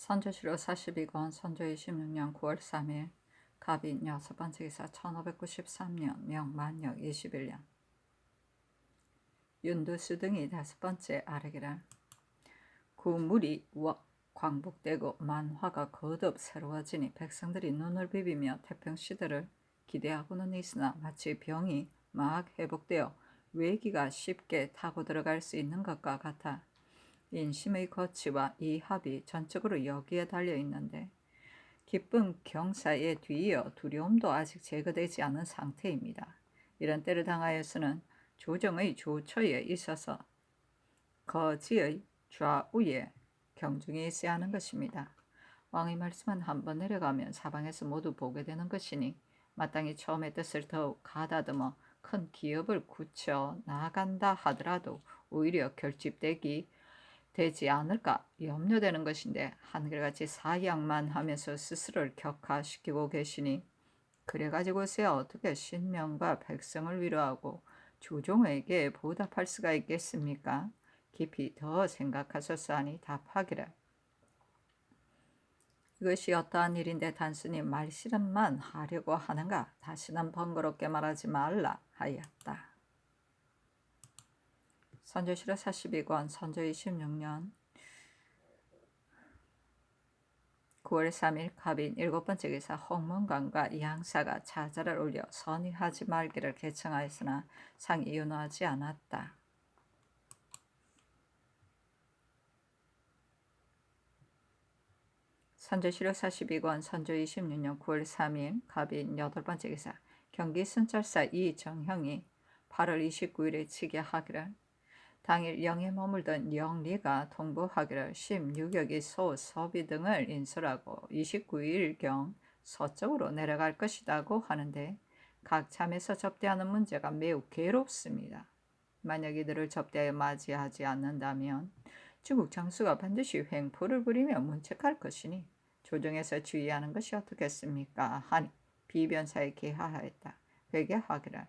선조실록 42권 선조 26년 9월 3일 갑인 6번째 기사 1593년 명만역 21년 윤두수 등이 5번째 아래기라. 구물이 광복되고 만화가 거듭 새로워지니 백성들이 눈을 비비며 태평시대를 기대하고는 있으나 마치 병이 막 회복되어 외기가 쉽게 타고 들어갈 수 있는 것과 같아 인심의 거치와 이 합이 전적으로 여기에 달려 있는데 기쁨 경사에 뒤이어 두려움도 아직 제거되지 않은 상태입니다. 이런 때를 당하여서는 조정의 조처에 있어서 거지의 좌우에 경중이 있어야 하는 것입니다. 왕의 말씀은 한번 내려가면 사방에서 모두 보게 되는 것이니 마땅히 처음의 뜻을 더욱 가다듬어 큰 기업을 굳혀 나간다 하더라도 오히려 결집되지 않을까 염려되는 것인데 한결같이 사양만 하면서 스스로를 격화시키고 계시니 그래가지고서야 어떻게 신명과 백성을 위로하고 조종에게 보답할 수가 있겠습니까? 깊이 더 생각하셨사니 답하기를. 이것이 어떠한 일인데 단순히 말실험만 하려고 하는가? 다시는 번거롭게 말하지 말라 하였다. 선조실록 42권 선조 26년 9월 3일 갑인 7번째 기사 홍문관과 양사가 차자를 올려 선의하지 말기를 개청하였으나 상이 윤호하지 않았다. 선조실록 42권 선조 26년 9월 3일 갑인 8번째 기사 경기 순찰사 이정형이 8월 29일에 치게하기를 당일 영에 머물던 영리가 통보하기를 16여기 소, 서비 등을 인솔하고 29일경 서쪽으로 내려갈 것이라고 하는데 각 참에서 접대하는 문제가 매우 괴롭습니다. 만약 이들을 접대하여 맞이하지 않는다면 중국 장수가 반드시 횡포를 부리며 문책할 것이니 조정에서 주의하는 것이 어떻겠습니까? 하니 비변사에 계하하였다. 회개하기를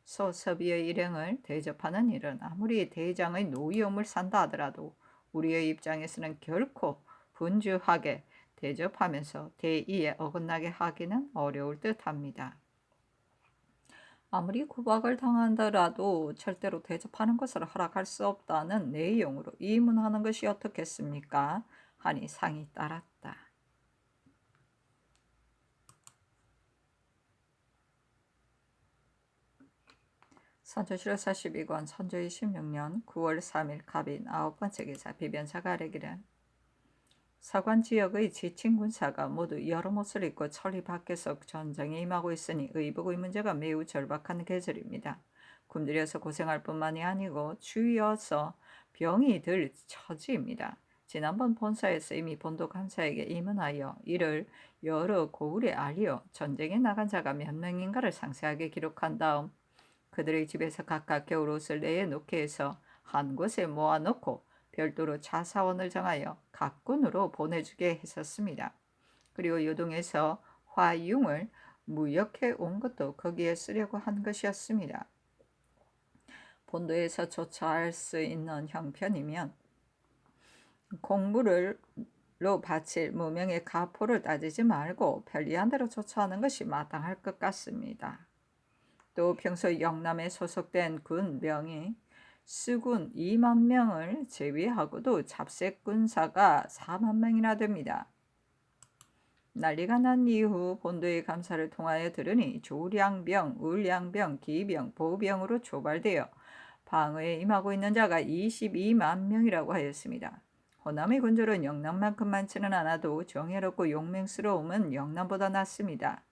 서서비의 일행을 대접하는 일은 아무리 대장의 노여움을 산다 하더라도 우리의 입장에서는 결코 분주하게 대접하면서 대의에 어긋나게 하기는 어려울 듯합니다. 아무리 구박을 당한다라도 절대로 대접하는 것을 허락할 수 없다는 내용으로 이문하는 것이 어떻겠습니까? 하니 상이 따랐다. 선조실록 42권 선조 26년 9월 3일 갑인 9번째 기사 비변사가 아뢰기를 서관 지역의 지친 군사가 모두 여러 옷을 입고 천리 밖에서 전쟁에 임하고 있으니 의복의 문제가 매우 절박한 계절입니다. 굶주려서 고생할 뿐만이 아니고 추위여서 병이 들 처지입니다. 지난번 본사에서 이미 본도 간사에게 임은하여 이를 여러 고을에 알려 전쟁에 나간 자가 몇 명인가를 상세하게 기록한 다음 그들의 집에서 각각 겨울옷을 내놓게 해서 한 곳에 모아놓고 별도로 자사원을 정하여 각 군으로 보내주게 했었습니다. 그리고 요동에서 화융을 무역해 온 것도 거기에 쓰려고 한 것이었습니다. 본도에서 조처할 수 있는 형편이면 공물로 바칠 무명의 가포를 따지지 말고 편리한 대로 조처하는 것이 마땅할 것 같습니다. 또 평소 영남에 소속된 군병이 수군 2만 명을 제외하고도 잡색 군사가 4만 명이나 됩니다. 난리가 난 이후 본도의 감사를 통하여 들으니 조량병, 울량병, 기병, 보병으로 조발되어 방어에 임하고 있는 자가 22만 명이라고 하였습니다. 호남의 군졸은 영남만큼 많지는 않아도 정예롭고 용맹스러움은 영남보다 낫습니다.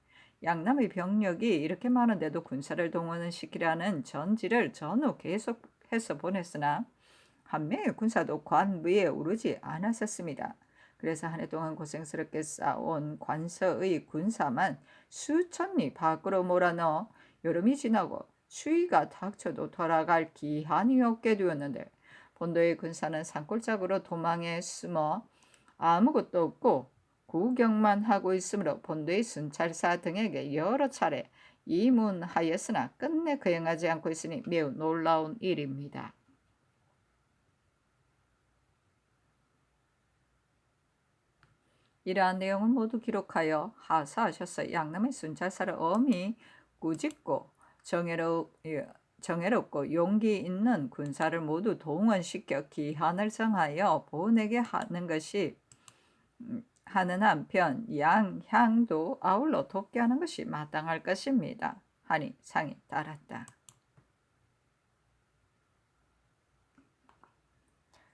양남의 병력이 이렇게 많은데도 군사를 동원시키려는 전지를 전후 계속해서 보냈으나 한 명의 군사도 관부에 오르지 않았었습니다. 그래서 한 해 동안 고생스럽게 쌓아온 관서의 군사만 수천리 밖으로 몰아넣어 여름이 지나고 추위가 닥쳐도 돌아갈 기한이 없게 되었는데 본도의 군사는 산골짜기로 도망에 숨어 아무것도 없고 구경만 하고 있으므로 본도의 순찰사 등에게 여러 차례 이문하였으나 끝내 거행하지 않고 있으니 매우 놀라운 일입니다. 이러한 내용을 모두 기록하여 하사하셔서 양남의 순찰사를 엄히 꾸짖고 정예롭고 용기 있는 군사를 모두 동원시켜 기한을 정하여 보내게 하는 한편 양향도 아울러 돕게 하는 것이 마땅할 것입니다. 하니 상이 따랐다.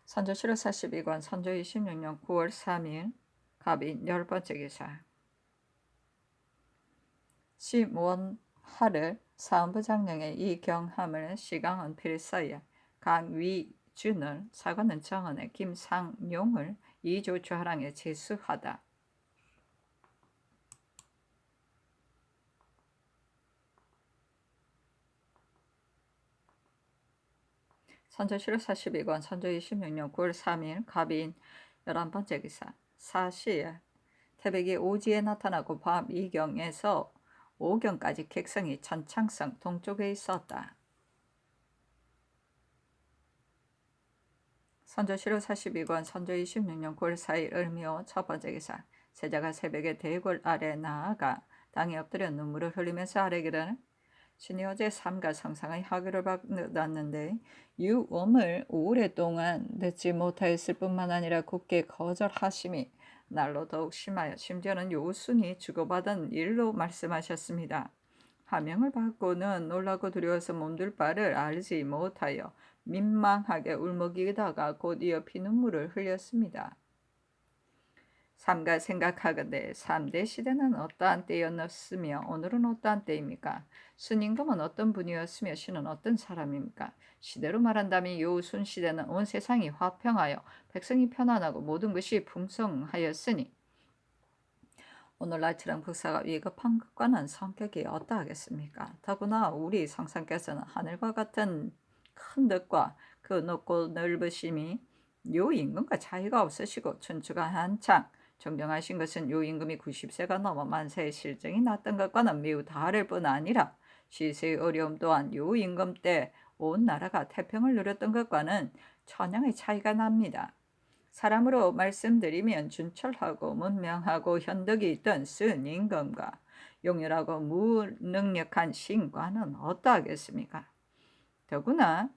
선조 7월 42권 선조 26년 9월 3일 갑인 10번째 기사. 심원하를 사헌부장령의 이경함을 시강은 필서야 강위준을 사관은 정원의 김상용을 이조주하랑에 제수하다. 선조 7월 42권 선조 26년 9월 3일 갑인 11번째 기사. 사시에 태백이 오지에 나타나고 밤 2경에서 5경까지 객성이 천창성 동쪽에 있었다. 선조 7월 42권 선조 26년 9월 4일 을묘 첫 번째 기사. 세자가 새벽에 대궐 아래 나아가 땅에 엎드려 눈물을 흘리면서 아뢰기를 신이 어제 삼가 성상의 하교를 받았는데 유엄을 오랫동안 듣지 못하였을 뿐만 아니라 굳게 거절하심이 날로 더욱 심하여 심지어는 요순이 주고받은 일로 말씀하셨습니다. 하명을 받고는 놀라고 두려워서 몸둘 바를 알지 못하여 민망하게 울먹이다가 곧이어 피눈물을 흘렸습니다. 삼가 생각하건대 3대 시대는 어떠한 때였으며 오늘은 어떠한 때입니까? 순임금은 어떤 분이었으며 신은 어떤 사람입니까? 시대로 말한다면 요순 시대는 온 세상이 화평하여 백성이 편안하고 모든 것이 풍성하였으니 오늘날처럼 국사가 위급한 것과는 성격이 어떠하겠습니까? 더구나 우리 성상께서는 하늘과 같은 큰 덕과 그 높고 넓으심이 요 임금과 차이가 없으시고 춘추가 한창 정정하신 것은 요 임금이 90세가 넘어 만세의 실정이 났던 것과는 매우 다를 뿐 아니라 시세의 어려움 또한 요 임금 때 온 나라가 태평을 누렸던 것과는 천양의 차이가 납니다. 사람으로 말씀드리면 준철하고 문명하고 현덕이 있던 쓴 임금과 용렬하고 무능력한 신과는 어떠하겠습니까? 더구나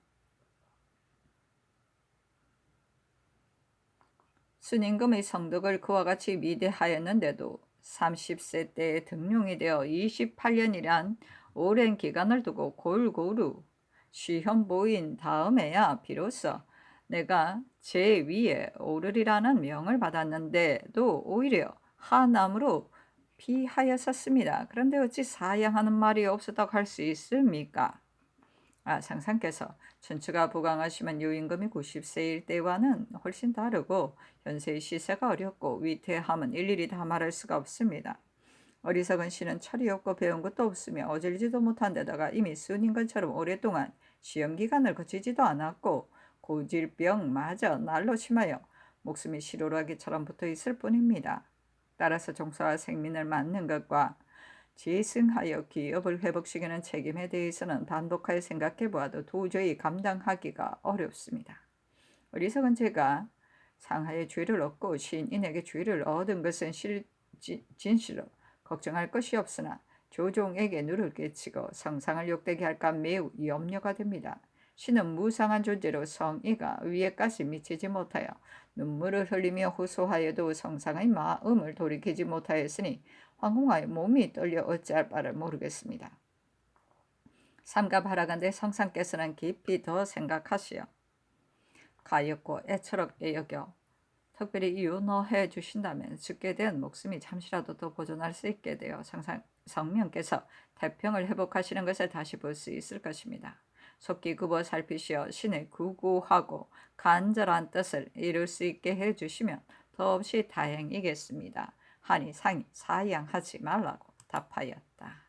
순임금의 성덕을 그와 같이 미대하였는데도 30세 때에 등용이 되어 28년이란 오랜 기간을 두고 골고루 시현보인 다음에야 비로소 내가 제위에 오르리라는 명을 받았는데도 오히려 하남으로 피하였었습니다. 그런데 어찌 사양하는 말이 없었다고 할 수 있습니까? 상상께서 춘추가 부강하시면 요임금이 90세일 때와는 훨씬 다르고 현세의 시세가 어렵고 위태함은 일일이 다 말할 수가 없습니다. 어리석은 신은 철이 없고 배운 것도 없으며 어질지도 못한 데다가 이미 순임금처럼 오랫동안 시험기간을 거치지도 않았고 고질병마저 날로 심하여 목숨이 시로라기처럼 붙어있을 뿐입니다. 따라서 종사와 생민을 맡는 것과 재승하여 기업을 회복시키는 책임에 대해서는 반복하여 생각해 보아도 도저히 감당하기가 어렵습니다. 어리석은 제가 상하의 죄를 얻고 시인에게 죄를 얻은 것은 진실로 걱정할 것이 없으나 조종에게 누를 끼치고 성상을 욕되게 할까 매우 염려가 됩니다. 신은 무상한 존재로 성의가 위에까지 미치지 못하여 눈물을 흘리며 호소하여도 성상의 마음을 돌이키지 못하였으니 황궁하여 몸이 떨려 어찌할 바를 모르겠습니다. 삼가 바라간대 성상께서는 깊이 더 생각하시어 가엾고 애처롭게 여겨 특별히 윤호해 주신다면 죽게 된 목숨이 잠시라도 더 보존할 수 있게 되어 성명께서 태평을 회복하시는 것을 다시 볼 수 있을 것입니다. 속기 굽어 살피시어 신의 구구하고 간절한 뜻을 이룰 수 있게 해주시면 더없이 다행이겠습니다. 하니 상이 사양하지 말라고 답하였다.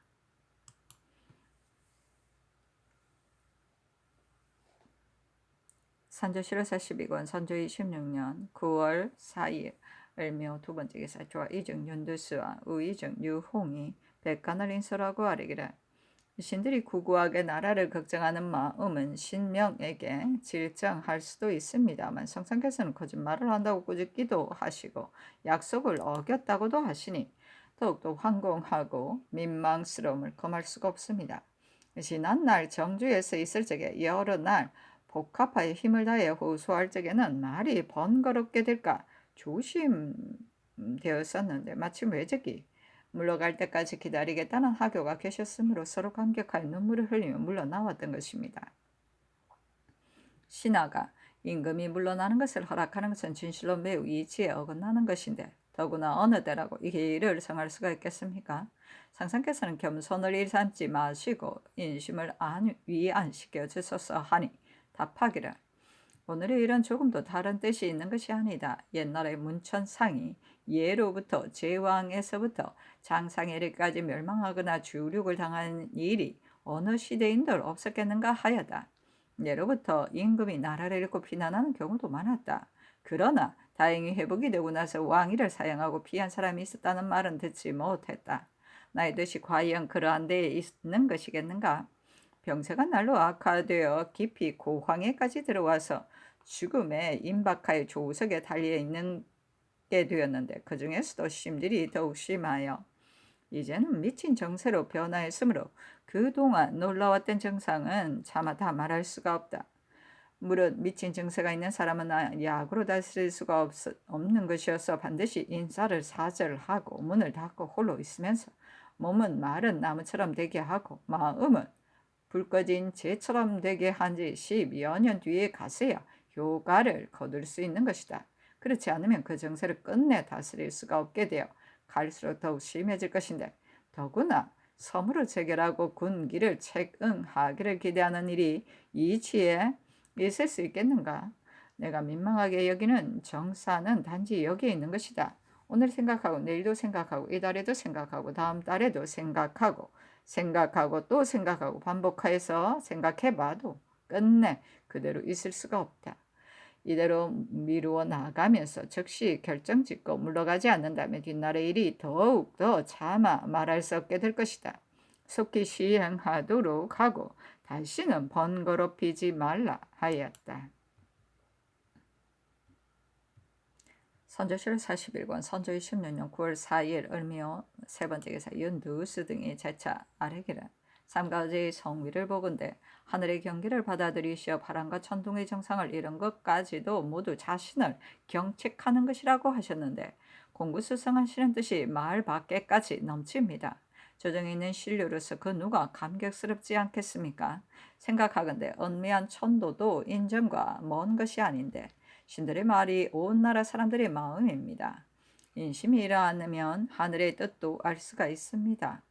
선조 7월 42권 선조 26년 9월 4일 을묘 두 번째 기사 조와 이정 윤두수와 우이정 유홍이 백관을 인설하고 아뢰기를 신들이 구구하게 나라를 걱정하는 마음은 신명에게 질정할 수도 있습니다만 성상께서는 거짓말을 한다고 꾸짖기도 하시고 약속을 어겼다고도 하시니 더욱더 황공하고 민망스러움을 금할 수가 없습니다. 지난날 정주에서 있을 적에 여러 날 복합하여 힘을 다해 호소할 적에는 말이 번거롭게 될까 조심되었었는데 마침 외적이 물러갈 때까지 기다리겠다는 하교가 계셨으므로 서로 감격하여 눈물을 흘리며 물러나왔던 것입니다. 신하가 임금이 물러나는 것을 허락하는 것은 진실로 매우 이치에 어긋나는 것인데 더구나 어느 때라고 이 일을 정할 수가 있겠습니까? 상상께서는 겸손을 일삼지 마시고 인심을 위안시켜 주소서 하니 답하기를 오늘의 일은 조금도 다른 뜻이 있는 것이 아니다. 옛날에 문천상이 예로부터 제왕에서부터 장상에리까지 멸망하거나 주륙을 당한 일이 어느 시대인들 없었겠는가 하여다. 예로부터 임금이 나라를 잃고 피난하는 경우도 많았다. 그러나 다행히 회복이 되고 나서 왕위를 사양하고 피한 사람이 있었다는 말은 듣지 못했다. 나의 뜻이 과연 그러한 데에 있는 것이겠는가? 병세가 날로 악화되어 깊이 고황에까지 들어와서 죽음에 임박하여 조석에 달려 있는 게 되었는데 그 중에서도 심들이 더욱 심하여 이제는 미친 정세로 변화했으므로 그동안 놀라웠던 정상은 차마 다 말할 수가 없다. 무릇 미친 증세가 있는 사람은 약으로 다스릴 수가 없는 것이어서 반드시 인사를 사절하고 문을 닫고 홀로 있으면서 몸은 마른 나무처럼 되게 하고 마음은 불 꺼진 재처럼 되게 한 지 10여 년 뒤에 가서야 효과를 거둘 수 있는 것이다. 그렇지 않으면 그 정세를 끝내 다스릴 수가 없게 되어 갈수록 더욱 심해질 것인데 더구나 섬으로 체결하고 군기를 책응하기를 기대하는 일이 이치에 있을 수 있겠는가? 내가 민망하게 여기는 정사는 단지 여기에 있는 것이다. 오늘 생각하고 내일도 생각하고 이달에도 생각하고 다음 달에도 생각하고 또 생각하고 반복해서 생각해봐도 끝내 그대로 있을 수가 없다. 이대로 미루어 나가면서 즉시 결정짓고 물러가지 않는다면 뒷날의 일이 더욱더 차마 말할 수 없게 될 것이다. 속히 시행하도록 하고 다시는 번거롭히지 말라 하였다. 선조실 41권 선조 26년 9월 4일 을미호 세 번째 기사 윤두스 등이 재차 아뢰기를 삼가지의 성위를 보건대 하늘의 경기를 받아들이시어 바람과 천둥의 정상을 이룬 것까지도 모두 자신을 경책하는 것이라고 하셨는데 공부수성하시는 뜻이 말 밖에까지 넘칩니다. 조정에 있는 신료로서 그 누가 감격스럽지 않겠습니까? 생각하건대 은미한 천도도 인정과 먼 것이 아닌데 신들의 말이 온 나라 사람들의 마음입니다. 인심이 이러하면 하늘의 뜻도 알 수가 있습니다.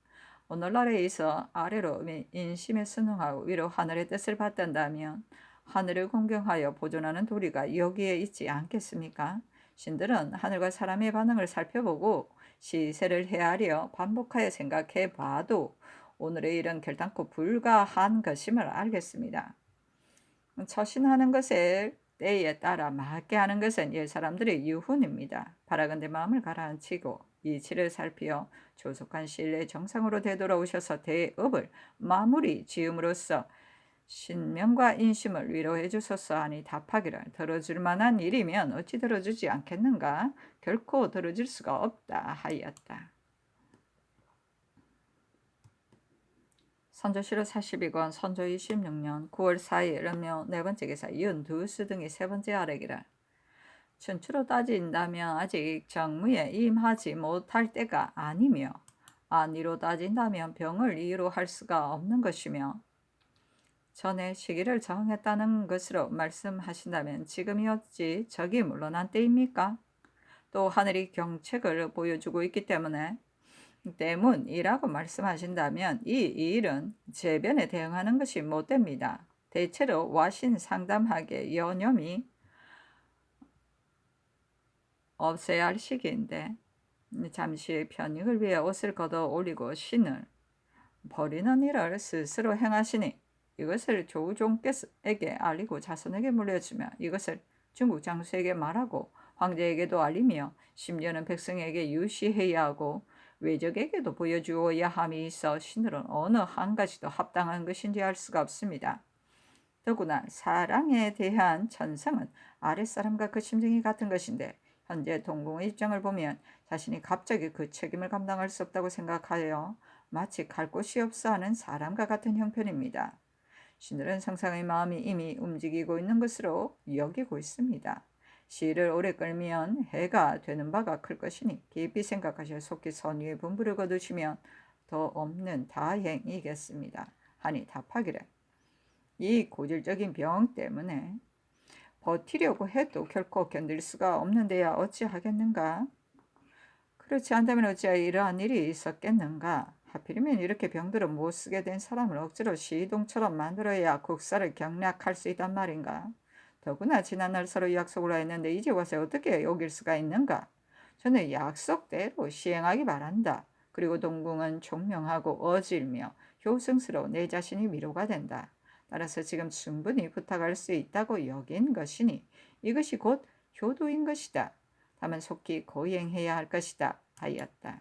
오늘날에 있어 아래로 인심에 순응하고 위로 하늘의 뜻을 받든다면 하늘을 공경하여 보존하는 도리가 여기에 있지 않겠습니까? 신들은 하늘과 사람의 반응을 살펴보고 시세를 헤아려 반복하여 생각해 봐도 오늘의 일은 결단코 불가한 것임을 알겠습니다. 처신하는 것을 때에 따라 맞게 하는 것은 옛 사람들의 유훈입니다. 바라건대 마음을 가라앉히고 이치를 살피어 조속한 시일에 정상으로 되돌아오셔서 대업을 마무리 지음으로써 신명과 인심을 위로해 주소서 하니 답하기를 들어줄 만한 일이면 어찌 들어주지 않겠는가? 결코 들어줄 수가 없다 하였다. 선조실록 42권 선조 26년 9월 4일 을묘 네 번째 기사 윤두스 등이 세 번째 아뢰기를 춘추로 따진다면 아직 정무에 임하지 못할 때가 아니며 안위로 따진다면 병을 이유로 할 수가 없는 것이며 전에 시기를 정했다는 것으로 말씀하신다면 지금이 어찌 적이 물러난 때입니까? 또 하늘이 경책을 보여주고 있기 때문이라고 말씀하신다면 이 일은 재변에 대응하는 것이 못됩니다. 대체로 와신 상담하게 여념이 없어야 할 시기인데 잠시 편익을 위해 옷을 걷어 올리고 신을 버리는 일을 스스로 행하시니 이것을 조종께에게 알리고 자손에게 물려주며 이것을 중국 장수에게 말하고 황제에게도 알리며 심지어는 백성에게 유시해야 하고 외적에게도 보여주어야 함이 있어 신들은 어느 한 가지도 합당한 것인지 알 수가 없습니다. 더구나 사랑에 대한 천성은 아랫사람과 그 심정이 같은 것인데 현재 동궁의 입장을 보면 자신이 갑자기 그 책임을 감당할 수 없다고 생각하여 마치 갈 곳이 없어 하는 사람과 같은 형편입니다. 신들은 상상의 마음이 이미 움직이고 있는 것으로 여기고 있습니다. 시를 오래 끌면 해가 되는 바가 클 것이니 깊이 생각하셔 속히 선의의 분부를 거두시면 더 없는 다행이겠습니다. 하니 답하기를 이 고질적인 병 때문에 버티려고 해도 결코 견딜 수가 없는데야 어찌하겠는가? 그렇지 않다면 어찌하여 이러한 일이 있었겠는가? 하필이면 이렇게 병들어 못 쓰게 된 사람을 억지로 시동처럼 만들어야 국사를 경략할 수 있단 말인가? 더구나 지난날 서로 약속을 했는데 이제 와서 어떻게 어길 수가 있는가? 저는 약속대로 시행하기 바란다. 그리고 동궁은 총명하고 어질며 효성스러워 내 자신이 위로가 된다. 따라서 지금 충분히 부탁할 수 있다고 여긴 것이니 이것이 곧 효도인 것이다. 다만 속히 거행해야 할 것이다 하였다.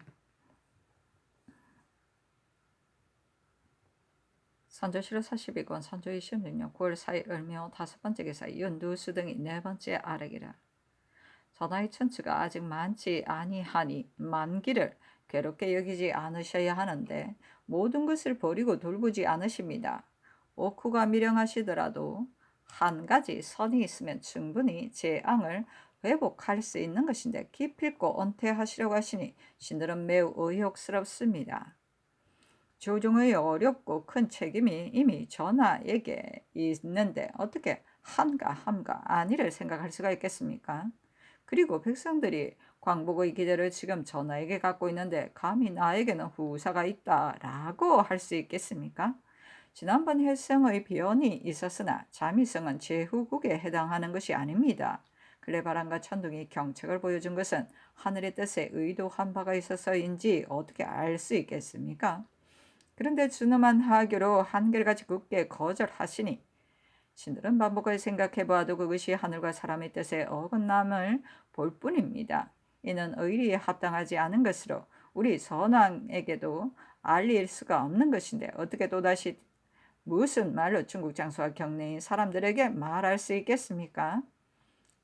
선조실록 42권 선조 26년 9월 4일 을묘 다섯 번째 기사 윤두수 등이 네 번째 아래기라. 전하의 천추가 아직 많지 아니하니 만기를 괴롭게 여기지 않으셔야 하는데 모든 것을 버리고 돌보지 않으십니다. 옥후가 미령하시더라도 한 가지 선이 있으면 충분히 재앙을 회복할 수 있는 것인데 기필코 은퇴하시려고 하시니 신들은 매우 의혹스럽습니다. 조정의 어렵고 큰 책임이 이미 전하에게 있는데 어떻게 한가 아니를 생각할 수가 있겠습니까? 그리고 백성들이 광복의 기대를 지금 전하에게 갖고 있는데 감히 나에게는 후사가 있다라고 할 수 있겠습니까? 지난번 혜성의 변이 있었으나 자미성은 제후국에 해당하는 것이 아닙니다. 클레바람과 천둥이 경책을 보여준 것은 하늘의 뜻에 의도한 바가 있어서인지 어떻게 알 수 있겠습니까? 그런데 준엄한 하교로 한결같이 굳게 거절하시니 신들은 반복하여 생각해봐도 그것이 하늘과 사람의 뜻에 어긋남을 볼 뿐입니다. 이는 의리에 합당하지 않은 것으로 우리 선왕에게도 알릴 수가 없는 것인데 어떻게 또다시 무슨 말로 중국 장수와 경내인 사람들에게 말할 수 있겠습니까?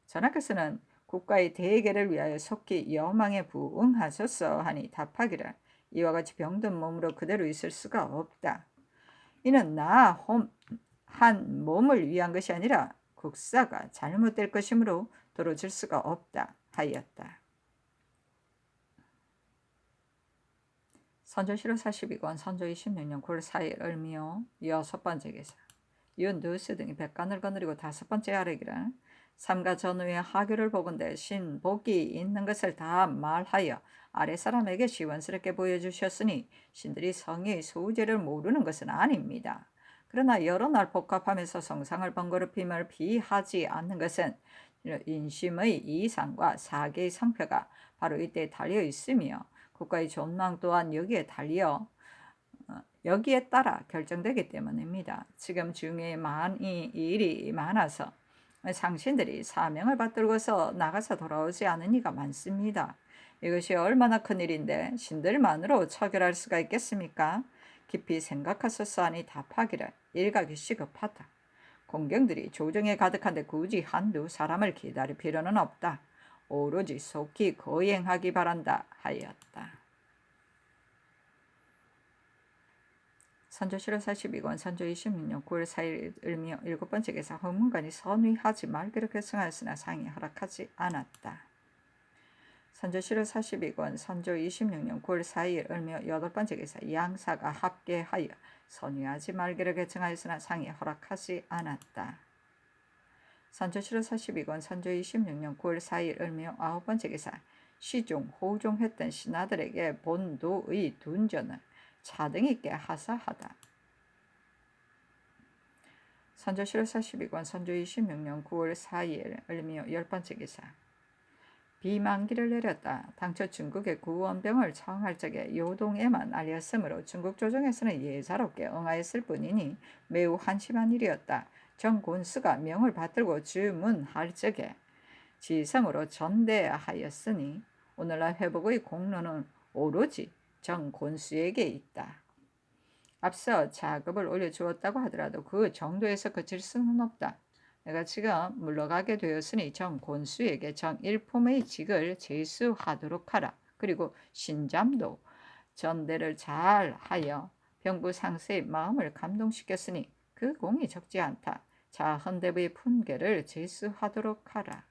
전하께서는 국가의 대계를 위하여 속히 여망에 부응하소서 하니 답하기를 이와 같이 병든 몸으로 그대로 있을 수가 없다. 이는 나 한 몸을 위한 것이 아니라 국사가 잘못될 것이므로 도로 질 수가 없다 하였다. 선조실록 42권 선조 26년 9월 4일 을미오 여섯 번째 기사 윤두스 등이 백간을 거느리고 다섯 번째 아래기라. 삼가 전후의 하교를 보건대 신복이 있는 것을 다 말하여 아랫사람에게 시원스럽게 보여주셨으니 신들이 성의 소재를 모르는 것은 아닙니다. 그러나 여러 날 복합하면서 성상을 번거롭힘을 비하지 않는 것은 인심의 이상과 사계의 상표가 바로 이때 달려 있으며 국가의 존망 또한 여기에 따라 결정되기 때문입니다. 지금 중에 많이 일이 많아서 상신들이 사명을 받들고서 나가서 돌아오지 않은 이가 많습니다. 이것이 얼마나 큰 일인데 신들만으로 처결할 수가 있겠습니까? 깊이 생각하소서 하니 답하기를 일각이 시급하다. 공경들이 조정에 가득한데 굳이 한두 사람을 기다릴 필요는 없다. 오로지 속히 거행하기 바란다 하였다. 선조실록 42권 선조 26년 9월 4일 을미오 일곱 번째 기사 허문관이 선위하지 말기로 결정하였으나 상이 허락하지 않았다. 선조실록 42권 선조 26년 9월 4일 을미오 여덟 번째 기사 양사가 합계하여 선위하지 말기로 결정하였으나 상이 허락하지 않았다. 선조실록 42권 선조 26년 9월 4일 을미오 아홉 번째 기사 시종 호종했던 신하들에게 본도의 둔전은 차등 있게 하사하다. 선조실록 42권 선조 26년 9월 4일 을미오 열 번째 기사 비만기를 내렸다. 당초 중국의 구원병을 청할 적에 요동에만 알렸으므로 중국 조정에서는 예사롭게 응하였을 뿐이니 매우 한심한 일이었다. 정곤수가 명을 받들고 주문할 적에 지성으로 전대하였으니 오늘날 회복의 공로는 오로지 정곤수에게 있다. 앞서 자급을 올려주었다고 하더라도 그 정도에서 그칠 수는 없다. 내가 지금 물러가게 되었으니 정곤수에게 정일품의 직을 제수하도록 하라. 그리고 신잠도 전대를 잘 하여 병부상세의 마음을 감동시켰으니 그 공이 적지 않다. 자헌대부의 품계를 제수하도록 하라.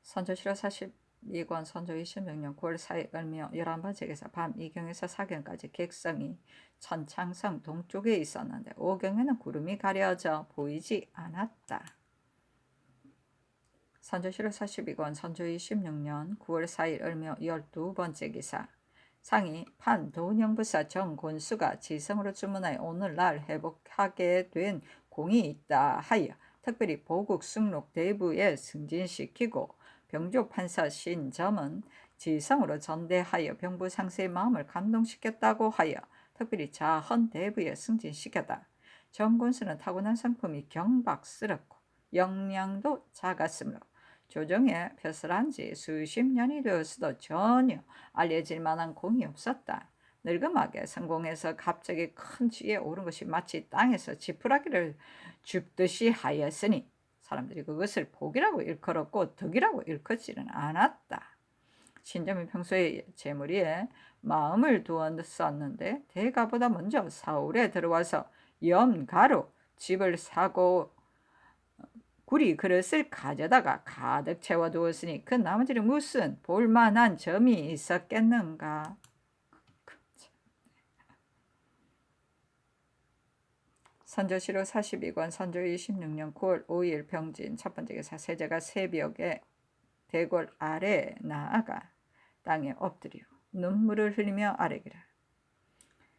선조실록 42권 선조 26년 9월 4일 을묘 11번째 기사 밤 2경에서 4경까지 객성이 천창성 동쪽에 있었는데 5경에는 구름이 가려져 보이지 않았다. 선조실록 42권 선조 26년 9월 4일 을묘 12번째 기사 상이 판도령부사 정곤수가 지성으로 주문하여 오늘날 회복하게 된 공이 있다 하여 특별히 보국 승록 대부에 승진시키고 병조 판사 신점은 지성으로 전대하여 병부 상세의 마음을 감동시켰다고 하여 특별히 자헌 대부에 승진시켰다. 정곤수는 타고난 성품이 경박스럽고 역량도 작았으므로 조정에 벼슬한 지 수십 년이 되었어도 전혀 알려질 만한 공이 없었다. 늙음하게 성공해서 갑자기 큰 지위에 오른 것이 마치 땅에서 지푸라기를 줍듯이 하였으니 사람들이 그것을 복이라고 일컬었고 덕이라고 일컫지는 않았다. 신점이 평소에 재물이에 마음을 두었었는데 대가보다 먼저 사울에 들어와서 염가로 집을 사고 구리 그릇을 가져다가 가득 채워두었으니 그 나머지는 무슨 볼만한 점이 있었겠는가. 선조실록 42권 선조 26년 9월 5일 병진 첫번째 기사 세자가 새벽에 대궐 아래에 나아가 땅에 엎드려 눈물을 흘리며 아뢰기를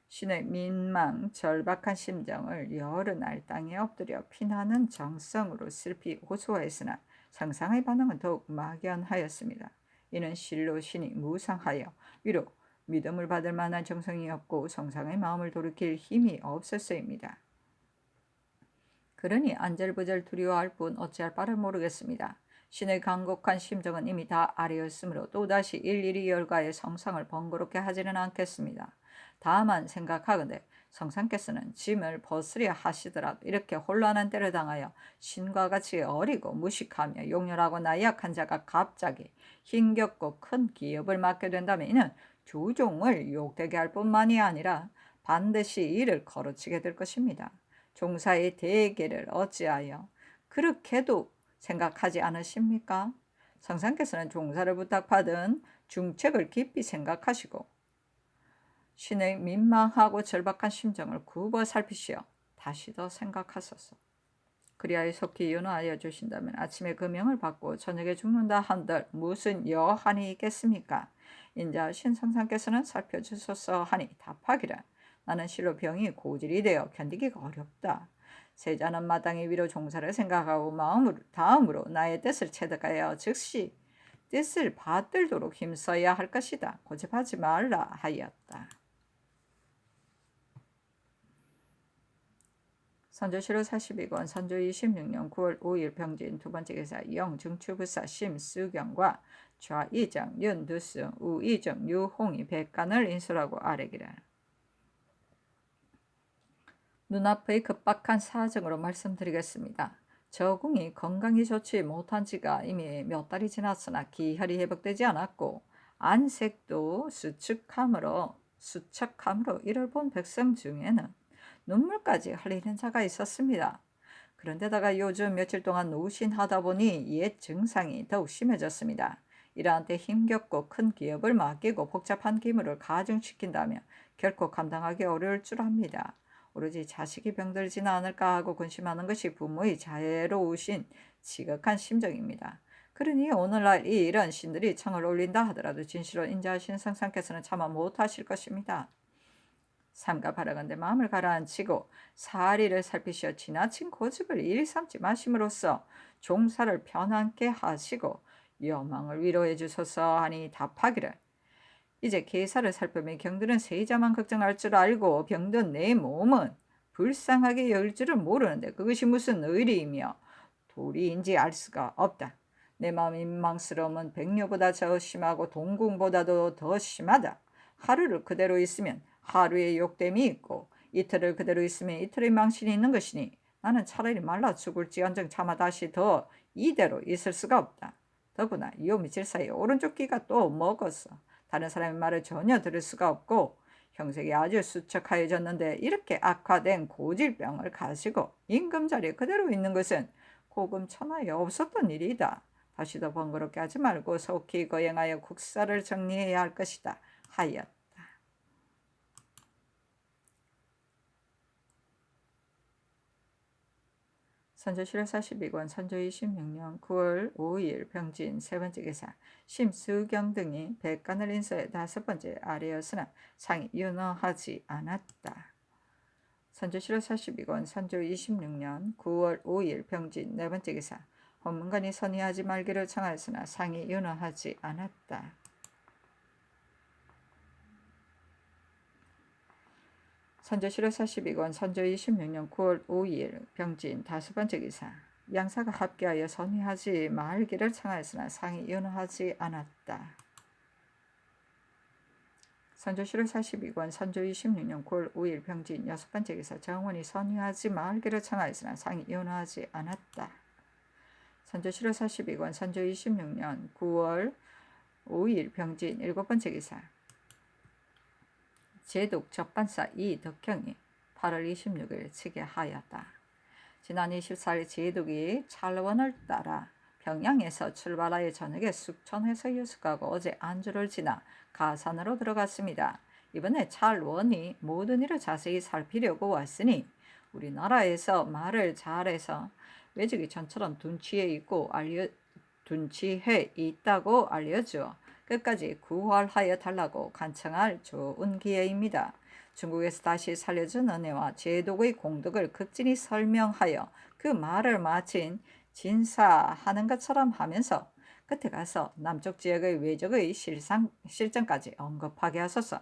신의 민망 절박한 심정을 여러 날 땅에 엎드려 피나는 정성으로 슬피 호소하였으나 상상의 반응은 더욱 막연하였습니다. 이는 실로 신이 무상하여 위로 믿음을 받을 만한 정성이 없고 성상의 마음을 돌이킬 힘이 없었어입니다. 그러니 안절부절 두려워할 뿐 어찌할 바를 모르겠습니다. 신의 간곡한 심정은 이미 다 아뢰었으므로 또다시 일일이 열가의 성상을 번거롭게 하지는 않겠습니다. 다만 생각하건대 성상께서는 짐을 벗으려 하시더라도 이렇게 혼란한 때를 당하여 신과 같이 어리고 무식하며 용렬하고 나약한 자가 갑자기 힘겹고 큰 기업을 맡게 된다면 이는 주종을 욕되게 할 뿐만이 아니라 반드시 이를 거르치게 될 것입니다. 종사의 대계를 어찌하여 그렇게도 생각하지 않으십니까? 성상께서는 종사를 부탁받은 중책을 깊이 생각하시고 신의 민망하고 절박한 심정을 굽어 살피시어 다시 더 생각하소서. 그리하여 속히 윤호하여 주신다면 아침에 그 명을 받고 저녁에 죽는다 한들 무슨 여한이 있겠습니까? 인자 신성상께서는 살펴주소서 하니 답하기를 나는 실로 병이 고질이 되어 견디기가 어렵다. 세자는 마땅히 위로 종사를 생각하고 다음으로 나의 뜻을 체득하여 즉시 뜻을 받들도록 힘써야 할 것이다. 고집하지 말라 하였다. 선조실록 42권 선조 26년 9월 5일 병진 두번째 기사 영증추부사 심수경과 좌이정 윤두승 우이정 유홍이 백간을 인술하고 아뢰기를 눈앞의 급박한 사정으로 말씀드리겠습니다. 저궁이 건강이 좋지 못한 지가 이미 몇 달이 지났으나 기혈이 회복되지 않았고 안색도 수척함으로 이를 본 백성 중에는 눈물까지 흘리는 자가 있었습니다. 그런데다가 요즘 며칠 동안 노신하다 보니 옛 증상이 더욱 심해졌습니다. 이러한 때 힘겹고 큰 기업을 맡기고 복잡한 기물을 가중시킨다면 결코 감당하기 어려울 줄 압니다. 오로지 자식이 병들지는 않을까 하고 근심하는 것이 부모의 자애로우신 지극한 심정입니다. 그러니 오늘날 이 이런 신들이 청을 올린다 하더라도 진실로 인자하신 성상께서는 차마 못하실 것입니다. 삼가 바라건대 마음을 가라앉히고 사리를 살피시어 지나친 고집을 일삼지 마심으로써 종사를 편안케 하시고 여망을 위로해 주소서 하니 답하기를 이제 계사를 살펴보면 경들은 세자만 걱정할 줄 알고 병든 내 몸은 불쌍하게 여길 줄을 모르는데 그것이 무슨 의리이며 도리인지 알 수가 없다. 내 마음 민망스러움은 백류보다 더 심하고 동궁보다도 더 심하다. 하루를 그대로 있으면 하루의 욕됨이 있고 이틀을 그대로 있으면 이틀의 망신이 있는 것이니 나는 차라리 말라 죽을지언정 차마 다시 더 이대로 있을 수가 없다. 더구나 요 며칠 사이에 오른쪽 귀가 또 먹었어. 다른 사람의 말을 전혀 들을 수가 없고 형색이 아주 수척하여졌는데 이렇게 악화된 고질병을 가지고 임금자리에 그대로 있는 것은 고금천하에 없었던 일이다. 다시 더 번거롭게 하지 말고 속히 거행하여 국사를 정리해야 할 것이다 하였다. 선조 7월 42권 선조 26년 9월 5일 병진 세 번째 기사 심수경 등이 백관을 인서해 다섯 번째 아래였으나 상이 윤허하지 않았다. 선조 7월 42권 선조 26년 9월 5일 병진 네 번째 기사 헌문관이 선의하지 말기를 청하였으나 상이 윤허하지 않았다. 선조 7월 42권 선조 26년 9월 5일 병진 다섯 번째 기사 양사가 합계하여 선의하지 말기를 청하였으나 상이 윤허하지 않았다. 선조 7월 42권 선조 26년 9월 5일 병진 여섯 번째 기사 정원이 선의하지 말기를 청하였으나 상이 윤허하지 않았다. 선조 7월 42권 선조 26년 9월 5일 병진 일곱 번째 기사 제독 접반사 이덕형이 8월 26일 치게 하였다. 지난 24일 제독이 찰원을 따라 평양에서 출발하여 저녁에 숙천에서 유숙하고 어제 안주를 지나 가산으로 들어갔습니다. 이번에 찰원이 모든 일을 자세히 살피려고 왔으니 우리나라에서 말을 잘해서 외적이 전처럼 둔치해 있다고 알려주어 끝까지 구할하여 달라고 간청할 좋은 기회입니다. 중국에서 다시 살려준 은혜와 제독의 공덕을 극진히 설명하여 그 말을 마친 진사하는 것처럼 하면서 끝에 가서 남쪽 지역의 외적의 실정까지 언급하게 하소서.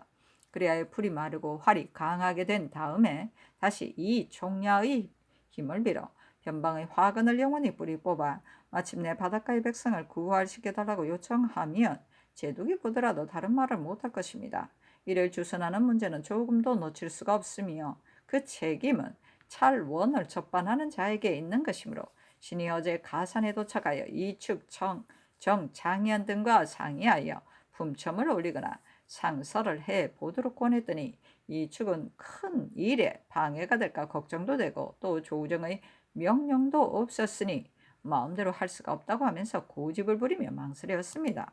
그리하여 풀이 마르고 활이 강하게 된 다음에 다시 이 총야의 힘을 빌어 변방의 화근을 영원히 뿌리 뽑아 마침내 바닷가의 백성을 구할시켜달라고 요청하면 제독이 보더라도 다른 말을 못할 것입니다. 이를 주선하는 문제는 조금도 놓칠 수가 없으며 그 책임은 찰원을 접반하는 자에게 있는 것이므로 신이 어제 가산에 도착하여 이축 정장현 등과 상의하여 품첨을 올리거나 상설을 해 보도록 권했더니 이축은 큰 일에 방해가 될까 걱정도 되고 또 조정의 명령도 없었으니 마음대로 할 수가 없다고 하면서 고집을 부리며 망설였습니다.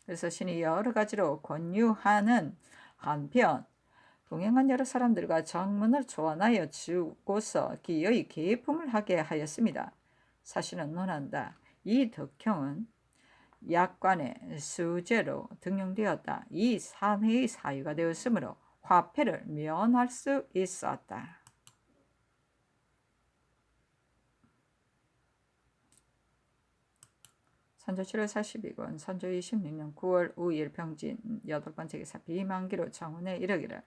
그래서 신이 여러 가지로 권유하는 한편 동행한 여러 사람들과 정문을 조언하여 주고서 기어이 계품을 하게 하였습니다. 사실은 논한다. 이 덕형은 약관의 수재로 등용되었다. 이 사내의 사유가 되었으므로 화폐를 면할 수 있었다. 선조 7월 42권 선조 26년 9월 5일 병진 여덟 번째 기사 비만기로 정원에 이르기를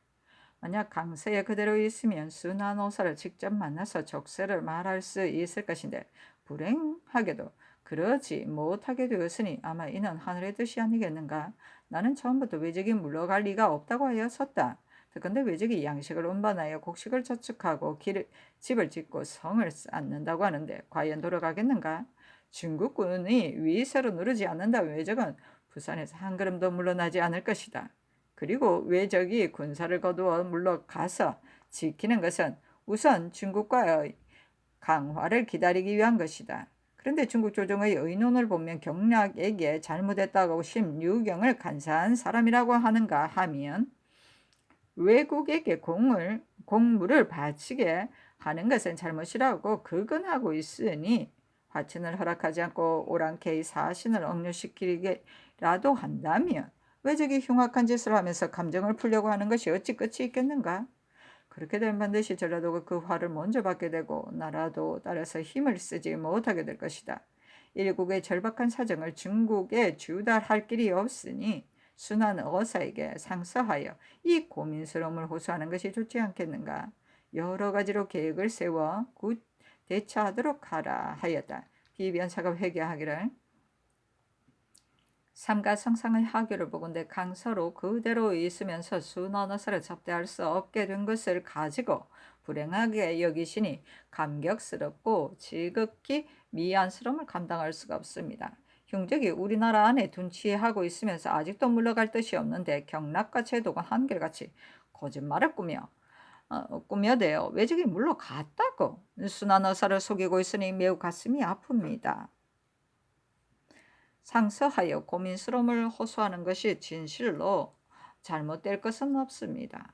만약 강세에 그대로 있으면 순환오사를 직접 만나서 족쇄를 말할 수 있을 것인데 불행하게도 그러지 못하게 되었으니 아마 이는 하늘의 뜻이 아니겠는가. 나는 처음부터 외적이 물러갈 리가 없다고 하였었다. 근데 외적이 양식을 운반하여 곡식을 저축하고 집을 짓고 성을 쌓는다고 하는데 과연 돌아가겠는가. 중국군이 위세로 누르지 않는다면 외적은 부산에서 한 걸음도 물러나지 않을 것이다. 그리고 외적이 군사를 거두어 물러가서 지키는 것은 우선 중국과의 강화를 기다리기 위한 것이다. 그런데 중국 조정의 의논을 보면 경략에게 잘못했다고 심유경을 간사한 사람이라고 하는가 하면 외국에게 공물을 바치게 하는 것은 잘못이라고 극언하고 있으니 화친을 허락하지 않고 오랑캐의 사신을 억류시키기라도 한다면 외적이 흉악한 짓을 하면서 감정을 풀려고 하는 것이 어찌 끝이 있겠는가? 그렇게 되면 반드시 전라도가 그 화를 먼저 받게 되고 나라도 따라서 힘을 쓰지 못하게 될 것이다. 일국의 절박한 사정을 중국에 주달할 길이 없으니 순한 어사에게 상서하여 이 고민스러움을 호소하는 것이 좋지 않겠는가? 여러 가지로 계획을 세워 대처하도록 하라 하였다. 비변사가 회개하기를 삼가 성상의 하교를 보건대 강서로 그대로 있으면서 순언어사를 접대할 수 없게 된 것을 가지고 불행하게 여기시니 감격스럽고 지극히 미안스러움을 감당할 수가 없습니다. 흉적이 우리나라 안에 둔치하고 있으면서 아직도 물러갈 뜻이 없는데 경락과 제독은 한결같이 거짓말을 꾸며대어 외적이 물러갔다고 순한 어사를 속이고 있으니 매우 가슴이 아픕니다. 상서하여 고민스러움을 호소하는 것이 진실로 잘못될 것은 없습니다.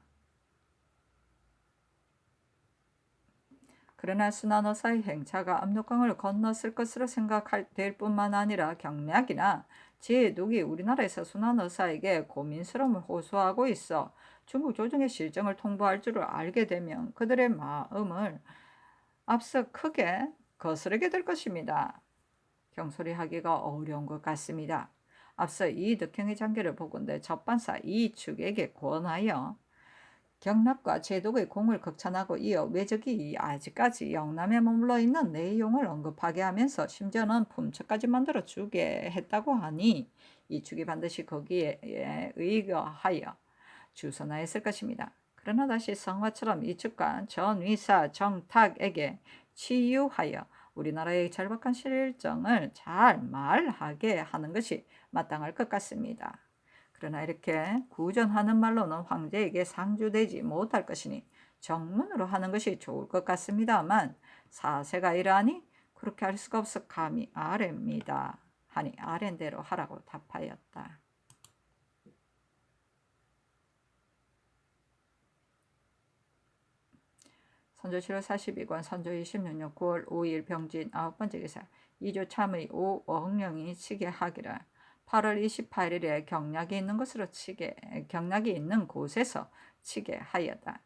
그러나 순환어사의 행차가 압록강을 건넜을 것으로 생각될 뿐만 아니라 경략이나 제독이 우리나라에서 순환어사에게 고민스러움을 호소하고 있어 중국 조정의 실정을 통보할 줄을 알게 되면 그들의 마음을 앞서 크게 거스르게 될 것입니다. 경솔히하기가 어려운 것 같습니다. 앞서 이 득형의 장계를 보건대 접반사 이 축에게 권하여 경락과 제독의 공을 극찬하고 이어 외적이 아직까지 영남에 머물러 있는 내용을 언급하게 하면서 심지어는 품처까지 만들어 주게 했다고 하니 이 축이 반드시 거기에 의거하여 주선하였을 것입니다. 그러나 다시 성화처럼 이 축과 전위사 정탁에게 치유하여 우리나라의 절박한 실정을 잘 말하게 하는 것이 마땅할 것 같습니다. 그러나 이렇게 구전하는 말로는 황제에게 상주되지 못할 것이니 정문으로 하는 것이 좋을 것 같습니다만 사세가 이러하니 그렇게 할 수가 없어 감히 아래입니다 하니 아랜대로 하라고 답하였다. 선조 7월 42권 선조 26년 9월 5일 병진 9번째 기사 2조 참의 오억령이 치게 하기를 8월 28일에 경락이 있는 곳에서 치게 하였다.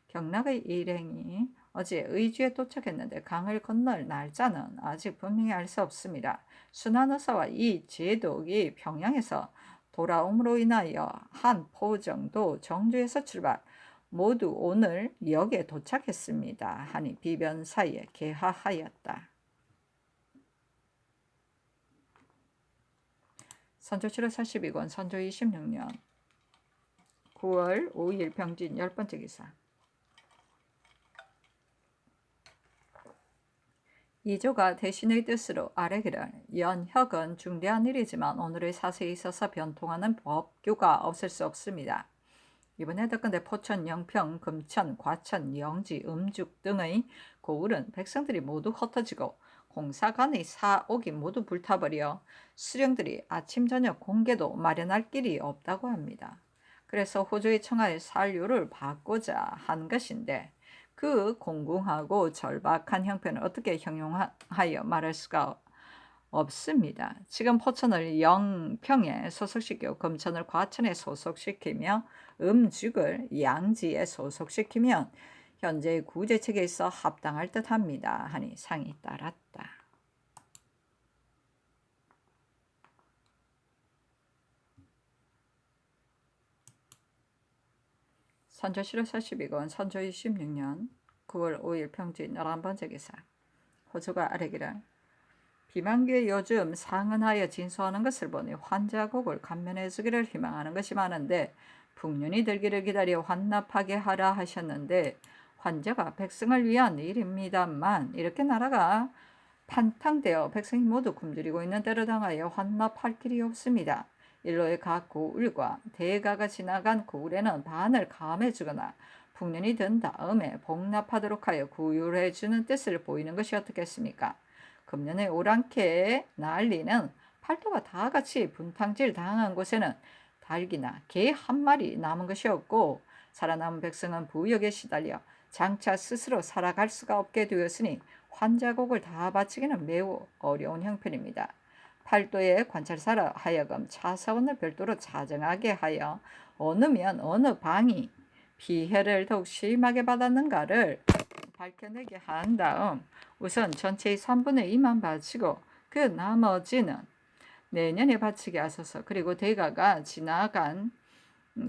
경락의 일행이 어제 의주에 도착했는데 강을 건널 날짜는 아직 분명히 알 수 없습니다. 순환의사와 이 제독이 평양에서 돌아옴으로 인하여 한 포 정도 정주에서 출발 모두 오늘 역에 도착했습니다 하니 비변 사이에 개하하였다. 선조 7월 42권 선조 26년 9월 5일 병진 10번째 기사 이조가 대신의 뜻으로 아뢰기를 연혁은 중대한 일이지만 오늘의 사세에 있어서 변통하는 법규가 없을 수 없습니다. 이번에 덕건대 포천, 영평, 금천, 과천, 영지, 음죽 등의 고을은 백성들이 모두 흩어지고 공사관의 사옥이 모두 불타버려 수령들이 아침 저녁 공개도 마련할 길이 없다고 합니다. 그래서 호조의 청하에 산류를 받고자 한 것인데 그 공공하고 절박한 형편을 어떻게 형용하여 말할 수가 없습니다. 지금 포천을 영평에 소속시키고 금천을 과천에 소속시키며 음죽을 양지에 소속시키면 현재의 구제책에 있어 합당할 듯합니다 하니 상이 따랐다. 선조 7월 42권 선조 26년 9월 5일 평진 11번째 기사 호조가 아뢰기를 비만기에 요즘 상은하여 진소하는 것을 보니 환자곡을 감면해 주기를 희망하는 것이 많은데 풍년이 들기를 기다려 환납하게 하라 하셨는데 환자가 백성을 위한 일입니다만 이렇게 나라가 판탕되어 백성이 모두 굶주리고 있는 때를 당하여 환납할 길이 없습니다. 일로의 각 고을과 대가가 지나간 고을에는 반을 감해주거나 풍년이 든 다음에 복납하도록 하여 구휼해주는 뜻을 보이는 것이 어떻겠습니까? 금년에 오랑캐 난리는 팔도가 다 같이 분탕질 당한 곳에는 닭이나 개 한 마리 남은 것이 없고 살아남은 백성은 부역에 시달려 장차 스스로 살아갈 수가 없게 되었으니 환자곡을 다 바치기는 매우 어려운 형편입니다. 팔도의 관찰사라 하여금 차사원을 별도로 자정하게 하여 어느면 어느 방이 피해를 더욱 심하게 받았는가를 밝혀내게 한 다음 우선 전체의 3분의 2만 바치고 그 나머지는 내년에 바치게 하소서. 그리고 대가가 지나간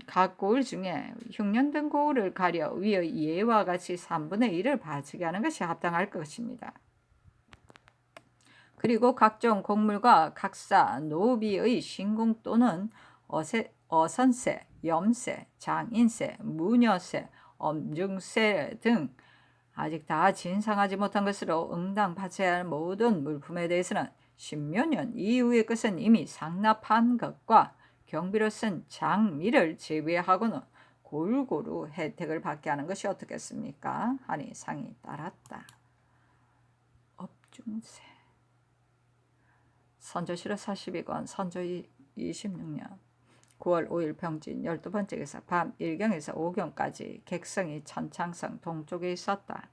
각 고을 중에 흉년된 고을을 가려 위의 예와 같이 3분의 1을 바치게 하는 것이 합당할 것입니다. 그리고 각종 곡물과 각사, 노비의 신공 또는 어선세, 염세, 장인세, 무녀세, 엄중세 등 아직 다 진상하지 못한 것으로 응당 바쳐야 할 모든 물품에 대해서는 십여 년 이후의 것은 이미 상납한 것과 경비로 쓴 장미를 제외하고는 골고루 혜택을 받게 하는 것이 어떻겠습니까? 하니 상이 따랐다. 업중세. 선조실호 42권 선조 26년 9월 5일 병진 12번째 기사 밤 1경에서 5경까지 객성이 천창성 동쪽에 있었다.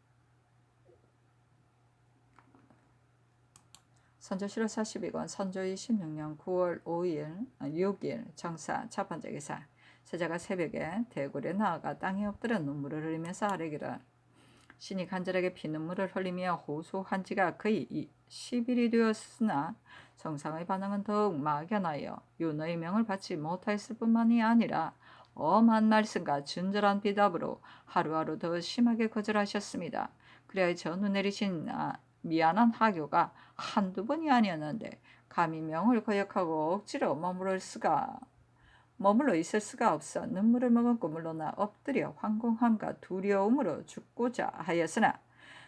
선조실호 42권 선조 26년 9월 5일 6일 정사 첫 번째 기사 세자가 새벽에 대궐에 나아가 땅에 엎드려 눈물을 흘리면서 아뢰기를 신이 간절하게 피눈물을 흘리며 호소한 지가 거의 10일이 되었으나 정상의 반응은 더욱 막연하여 윤의 명을 받지 못하였을 뿐만이 아니라 엄한 말씀과 준절한 비답으로 하루하루 더 심하게 거절하셨습니다. 그래야 전후 내리신 미안한 하교가 한두 번이 아니었는데 감히 명을 거역하고 억지로 머물러 있을 수가 없어 눈물을 머금고 물러나 엎드려 황공함과 두려움으로 죽고자 하였으나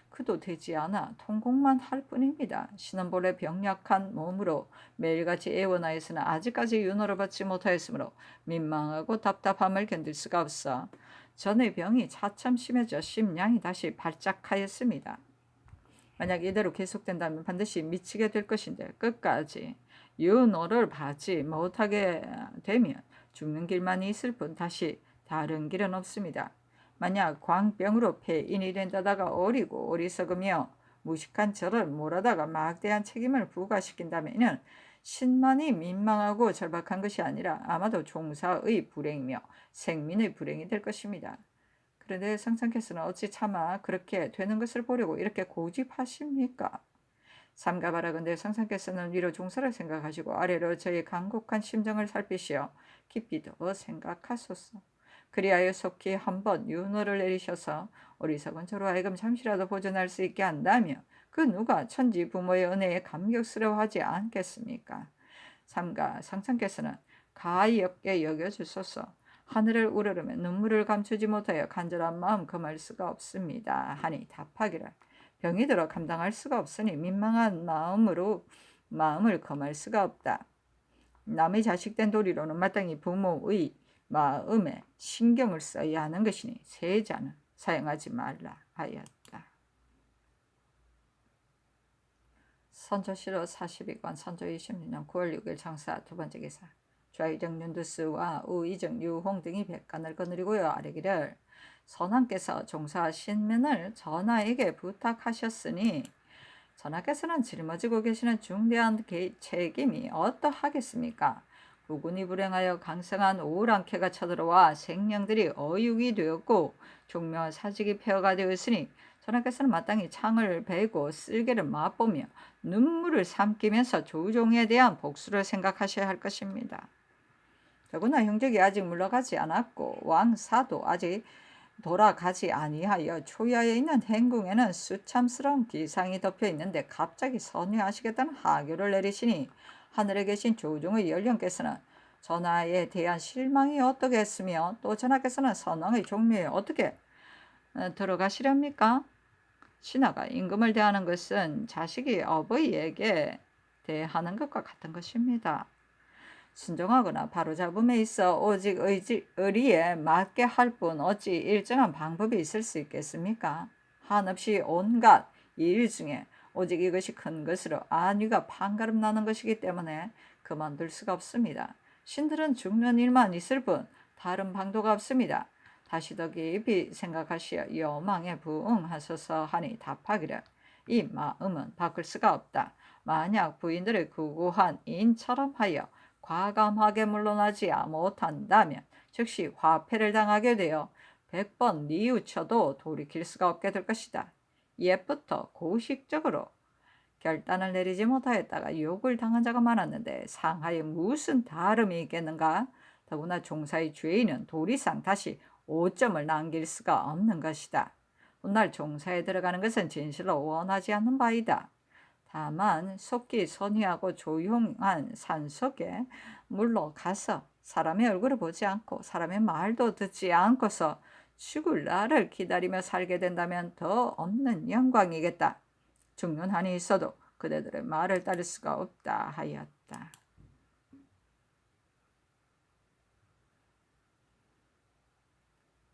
그도 되지 않아 통곡만 할 뿐입니다. 신은 본래 병약한 몸으로 매일같이 애원하였으나 아직까지 윤호를 받지 못하였으므로 민망하고 답답함을 견딜 수가 없어 전의 병이 차츰 심해져 심량이 다시 발작하였습니다. 만약 이대로 계속된다면 반드시 미치게 될 것인데 끝까지 윤호를 받지 못하게 되면 죽는 길만이 있을 뿐 다시 다른 길은 없습니다. 만약 광병으로 폐인이 된다다가 어리고 어리석으며 무식한 저를 몰아다가 막대한 책임을 부과시킨다면 이는 신만이 민망하고 절박한 것이 아니라 아마도 종사의 불행이며 생민의 불행이 될 것입니다. 그런데 성상께서는 어찌 차마 그렇게 되는 것을 보려고 이렇게 고집하십니까? 삼가바라건대 성상께서는 위로 종사를 생각하시고 아래로 저의 간곡한 심정을 살피시어 깊이 더 생각하소서. 그리하여 속히 한번 윤호를 내리셔서 어리석은 저로 하여금 잠시라도 보존할 수 있게 한다면 그 누가 천지 부모의 은혜에 감격스러워하지 않겠습니까? 삼가 성상께서는 가엾게 여겨주소서. 하늘을 우러르며 눈물을 감추지 못하여 간절한 마음 금할 수가 없습니다. 하니 답하기를 병이 들어 감당할 수가 없으니 민망한 마음을 금할 수가 없다. 남의 자식된 도리로는 마땅히 부모의 마음에 신경을 써야 하는 것이니 세자는 사용하지 말라 하였다. 선조실호 42권 선조 26년 9월 6일 정사 두 번째 기사 좌의정 윤두스와 우의정 유홍 등이 백관을 거느리고요 아뢰기를 선왕께서 종사 신면을 전하에게 부탁하셨으니 전하께서는 짊어지고 계시는 중대한 책임이 어떠하겠습니까? 국군이 불행하여 강성한 오랑캐가 쳐들어와 생명들이 어육이 되었고 종묘 사직이 폐허가 되었으니 전하께서는 마땅히 창을 베고 쓸개를 맛보며 눈물을 삼키면서 조종에 대한 복수를 생각하셔야 할 것입니다. 더구나 형적이 아직 물러가지 않았고 왕사도 아직 돌아가지 아니하여 초야에 있는 행궁에는 수참스러운 기상이 덮여 있는데 갑자기 선회하시겠다는 하교를 내리시니 하늘에 계신 조종의 연령께서는 전하에 대한 실망이 어떠겠으며 또 전하께서는 선왕의 종묘에 어떻게 들어가시렵니까? 신하가 임금을 대하는 것은 자식이 어버이에게 대하는 것과 같은 것입니다. 순종하거나 바로잡음에 있어 오직 의리에 맞게 할 뿐 어찌 일정한 방법이 있을 수 있겠습니까? 한없이 온갖 일 중에 오직 이것이 큰 것으로 안위가 판가름 나는 것이기 때문에 그만둘 수가 없습니다. 신들은 죽는 일만 있을 뿐 다른 방도가 없습니다. 다시 더 깊이 생각하시어 여망에 부응하소서 하니 답하기를 이 마음은 바꿀 수가 없다. 만약 부인들의 구구한 인처럼 하여 과감하게 물러나지 못한다면 즉시 화폐를 당하게 되어 100번 뉘우쳐도 돌이킬 수가 없게 될 것이다. 옛부터 고식적으로 결단을 내리지 못하였다가 욕을 당한 자가 많았는데 상하에 무슨 다름이 있겠는가? 더구나 종사의 죄인은 도리상 다시 5점을 남길 수가 없는 것이다. 훗날 종사에 들어가는 것은 진실로 원하지 않는 바이다. 다만 속기 선의하고 조용한 산속에 물러가서 사람의 얼굴을 보지 않고 사람의 말도 듣지 않고서 죽을 날을 기다리며 살게 된다면 더 없는 영광이겠다. 죽는 한이 있어도 그대들의 말을 따를 수가 없다 하였다.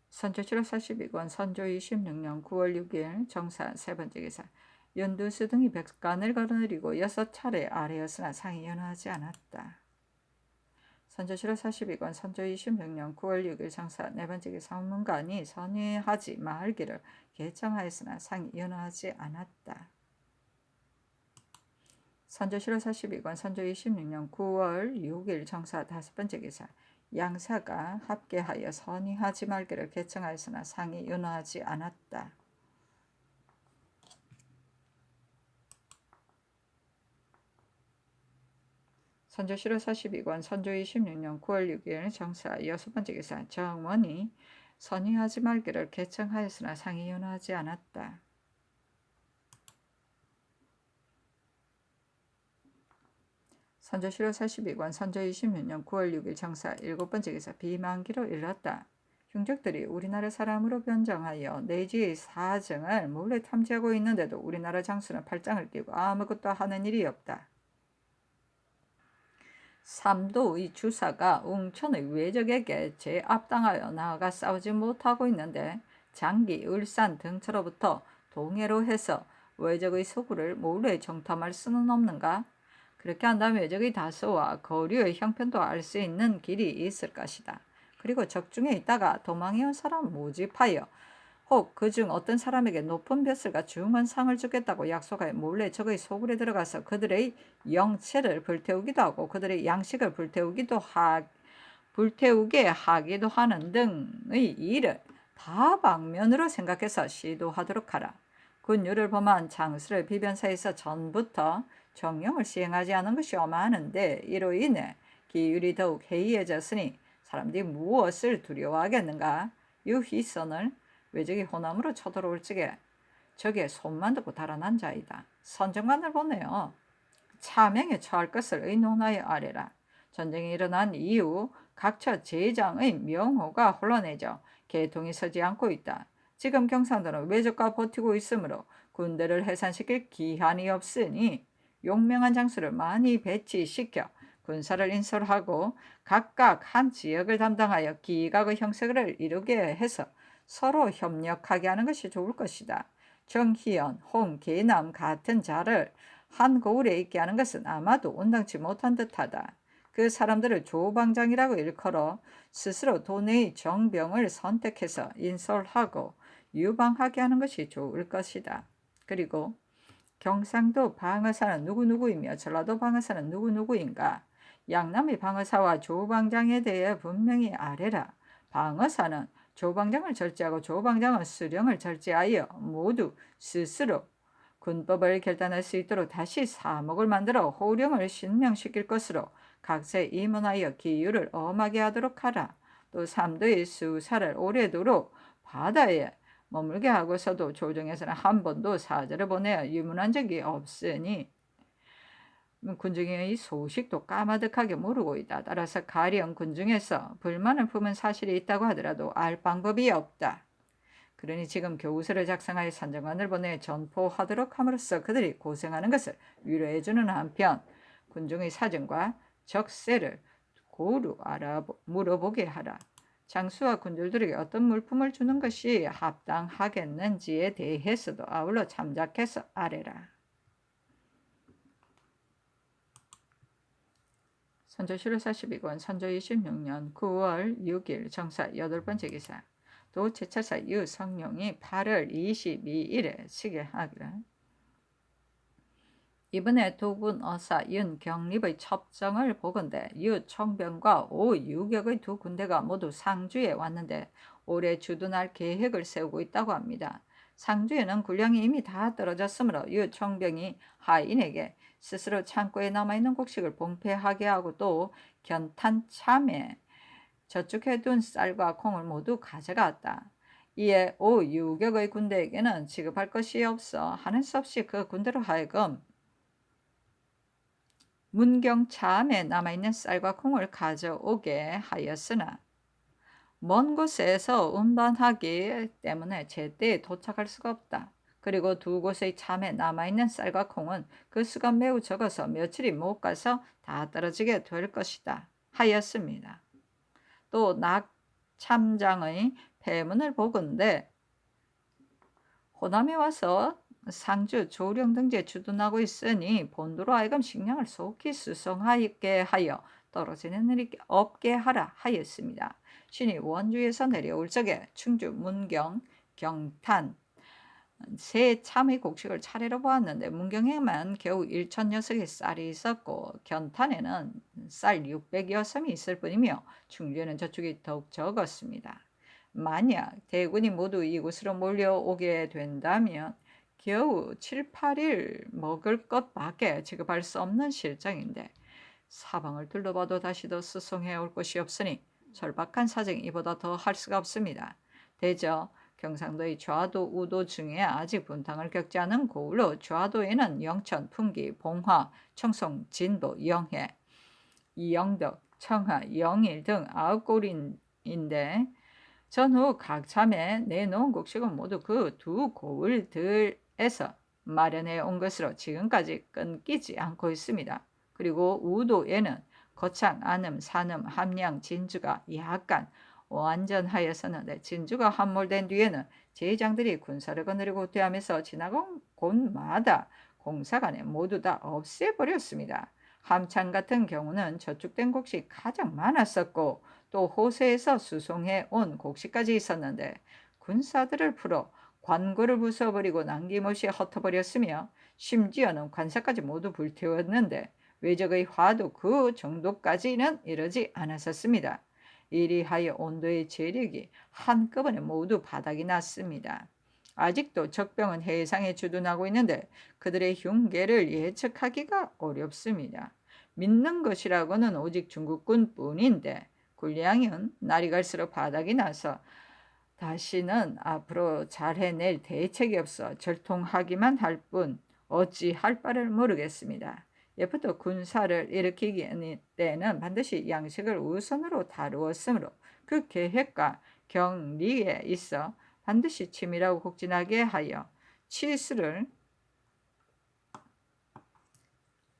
선조 7월 42권 선조 26년 9월 6일 정사 세 번째 기사. 연두수 등이 백간을 거느리고 6차례 아래였으나 상이 연하지 않았다. 선조 7월 42권 선조 26년 9월 6일 정사 네 번째 기사. 문관이 선의하지 말기를 개정하였으나 상이 연하지 않았다. 선조 7월 42권 선조 26년 9월 6일 정사 다섯 번째 기사. 양사가 합계하여 선의하지 말기를 개정하였으나 상이 연하지 않았다. 선조 7월 42권 선조 26년 9월 6일 정사 여섯 번째 기사. 정원이 선의하지 말기를 개정하였으나 상이 연하지 않았다. 선조 7월 42권 선조 26년 9월 6일 정사 일곱 번째 기사. 비만기로 일렀다. 흉적들이 우리나라 사람으로 변장하여 내지의 사정을 몰래 탐지하고 있는데도 우리나라 장수는 팔짱을 끼고 아무것도 하는 일이 없다. 삼도의 주사가 웅천의 외적에게 제압당하여 나아가 싸우지 못하고 있는데 장기, 을산 등처로부터 동해로 해서 외적의 소굴을 몰래 정탐할 수는 없는가? 그렇게 한다면 외적의 다소와 거류의 형편도 알 수 있는 길이 있을 것이다. 그리고 적중에 있다가 도망해온 사람을 모집하여 혹 그중 어떤 사람에게 높은 벼슬과 중한 상을 주겠다고 약속하여 몰래 적의 소굴에 들어가서 그들의 영체를 불태우기도 하고 그들의 양식을 불태우게 하기도 하는 등의 일을 다방면으로 생각해서 시도하도록 하라. 군율을 범한 장수를 비변사에서 전부터 정령을 시행하지 않은 것이 어마하는데 이로 인해 기율이 더욱 해이해졌으니 사람들이 무엇을 두려워하겠는가? 유희선을 외적이 호남으로 쳐들어올 적에 적의 손만 듣고 달아난 자이다. 선정관을 보내어 차명에 처할 것을 의논하여 아뢰라. 전쟁이 일어난 이후 각처 제장의 명호가 혼란해져 개통이 서지 않고 있다. 지금 경상도는 외적과 버티고 있으므로 군대를 해산시킬 기한이 없으니 용맹한 장수를 많이 배치시켜 군사를 인솔하고 각각 한 지역을 담당하여 기각의 형세를 이루게 해서 서로 협력하게 하는 것이 좋을 것이다. 정희연, 홍계남 같은 자를 한 고을에 있게 하는 것은 아마도 온당치 못한 듯하다. 그 사람들을 조방장이라고 일컬어 스스로 도내의 정병을 선택해서 인솔하고 유방하게 하는 것이 좋을 것이다. 그리고 경상도 방어사는 누구누구이며 전라도 방어사는 누구누구인가? 양남의 방어사와 조방장에 대해 분명히 아뢰라. 방어사는 조방장을 절제하고 조방장은 수령을 절제하여 모두 스스로 군법을 결단할 수 있도록 다시 사목을 만들어 호령을 신명시킬 것으로 각세 임원하여 기율을 엄하게 하도록 하라. 또 삼도의 수사를 오래도록 바다에 머물게 하고서도 조정에서는 한 번도 사절을 보내어 유문한 적이 없으니 군중의 소식도 까마득하게 모르고 있다. 따라서 가령 군중에서 불만을 품은 사실이 있다고 하더라도 알 방법이 없다. 그러니 지금 교우서를 작성하여 산정관을 보내 전포하도록 함으로써 그들이 고생하는 것을 위로해주는 한편 군중의 사정과 적세를 고루 물어보게 하라. 장수와 군졸들에게 어떤 물품을 주는 것이 합당하겠는지에 대해서도 아울러 참작해서 아뢰라. 선조 7월 42권 선조 26년 9월 6일 정사 여덟 번째 기사. 도 제차사 유성룡이 8월 22일에 시계하기를 이번에 두군 어사 윤경립의 첩정을 보건대 유청병과 오유격의 두 군대가 모두 상주에 왔는데 올해 주둔할 계획을 세우고 있다고 합니다. 상주에는 군량이 이미 다 떨어졌으므로 유청병이 하인에게 스스로 창고에 남아있는 곡식을 봉폐하게 하고 또 견탄 참에 저축해둔 쌀과 콩을 모두 가져갔다. 이에 오유격의 군대에게는 지급할 것이 없어 하는 수 없이 그 군대로 하여금 문경참에 남아있는 쌀과 콩을 가져오게 하였으나 먼 곳에서 운반하기 때문에 제때에 도착할 수가 없다. 그리고 두 곳의 참에 남아있는 쌀과 콩은 그 수가 매우 적어서 며칠이 못 가서 다 떨어지게 될 것이다 하였습니다. 또 낙참장의 폐문을 보건대 호남에 와서 상주, 조령 등지에 주둔하고 있으니 본도로 하여금 식량을 속히 수송하게 하여 떨어지는 일이 없게 하라 하였습니다. 신이 원주에서 내려올 적에 충주, 문경, 경탄 세 참의 곡식을 차례로 보았는데 문경에만 겨우 1,000녀석의 쌀이 있었고 경탄에는 쌀 600여 섬이 있을 뿐이며 충주에는 저축이 더욱 적었습니다. 만약 대군이 모두 이곳으로 몰려오게 된다면 겨우 7, 8일 먹을 것밖에 지급할 수 없는 실정인데 사방을 둘러봐도 다시도 수송해 올 곳이 없으니 절박한 사정이 이보다 더 할 수가 없습니다. 대저 경상도의 좌도, 우도 중에 아직 분탕을 겪지 않은 고을로 좌도에는 영천, 풍기, 봉화, 청송, 진도, 영해, 영덕, 청하, 영일 등 9고린인데 전후 각 참에 내놓은 곡식은 모두 그 두 고을들에서 마련해 온 것으로 지금까지 끊기지 않고 있습니다. 그리고 우도에는 거창, 안음, 산음, 함량, 진주가 약간 완전하였었는데 진주가 함몰된 뒤에는 제장들이 군사를 거느리고 후퇴하면서 지나간 곳마다 공사관에 모두 다 없애버렸습니다. 함창 같은 경우는 저축된 곡식 가장 많았었고 또 호세에서 수송해 온 곡식까지 있었는데 군사들을 풀어 관고를 부숴버리고 남김없이 흩어버렸으며 심지어는 관사까지 모두 불태웠는데 외적의 화도 그 정도까지는 이르지 않았었습니다. 이리하여 온도의 재력이 한꺼번에 모두 바닥이 났습니다. 아직도 적병은 해상에 주둔하고 있는데 그들의 흉계를 예측하기가 어렵습니다. 믿는 것이라고는 오직 중국군뿐인데 군량은 날이 갈수록 바닥이 나서 다시는 앞으로 잘 해낼 대책이 없어 절통하기만 할 뿐 어찌할 바를 모르겠습니다. 예부터 군사를 일으키기 때는 반드시 양식을 우선으로 다루었으므로 그 계획과 경리에 있어 반드시 치밀하고 곡진하게 하여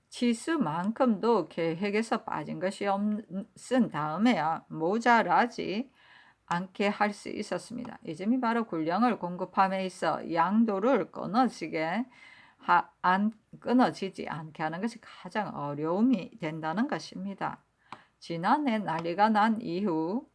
치수만큼도 계획에서 빠진 것이 없은 다음에야 모자라지 않게 할 수 있었습니다. 이 점이 바로 군량을 공급함에 있어 양도를 끊어지지 않게 하는 것이 가장 어려움이 된다는 것입니다. 지난해 난리가 난 이후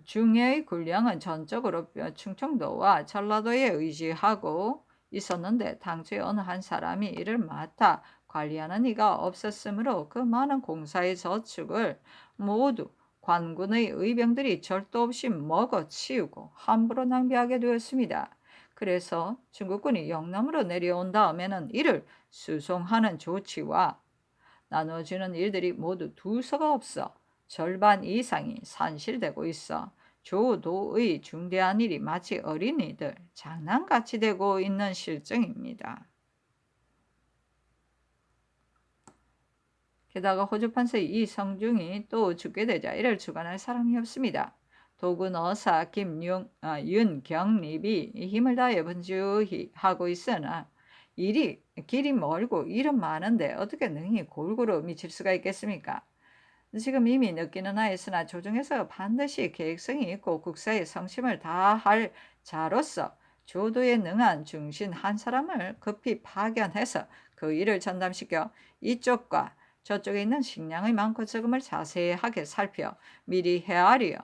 중해의 군량은 전적으로 충청도와 전라도에 의지하고 있었는데 당초에 어느 한 사람이 이를 맡아 관리하는 이가 없었으므로 그 많은 공사의 저축을 모두 관군의 의병들이 절도 없이 먹어치우고 함부로 낭비하게 되었습니다. 그래서 중국군이 영남으로 내려온 다음에는 이를 수송하는 조치와 나눠주는 일들이 모두 두서가 없어 절반 이상이 산실되고 있어 조도의 중대한 일이 마치 어린이들 장난같이 되고 있는 실정입니다. 게다가 호주판서의 이성중이 또 죽게 되자 이를 주관할 사람이 없습니다. 도군 어사 윤경립이 힘을 다해 분주히 하고 있으나 길이 멀고 일은 많은데 어떻게 능히 골고루 미칠 수가 있겠습니까? 지금 이미 느끼는 하였으나 조정에서 반드시 계획성이 있고 국사의 성심을 다할 자로서 조도에 능한 중신 한 사람을 급히 파견해서 그 일을 전담시켜 이쪽과 저쪽에 있는 식량의 많고 적음을 자세하게 살펴 미리 헤아려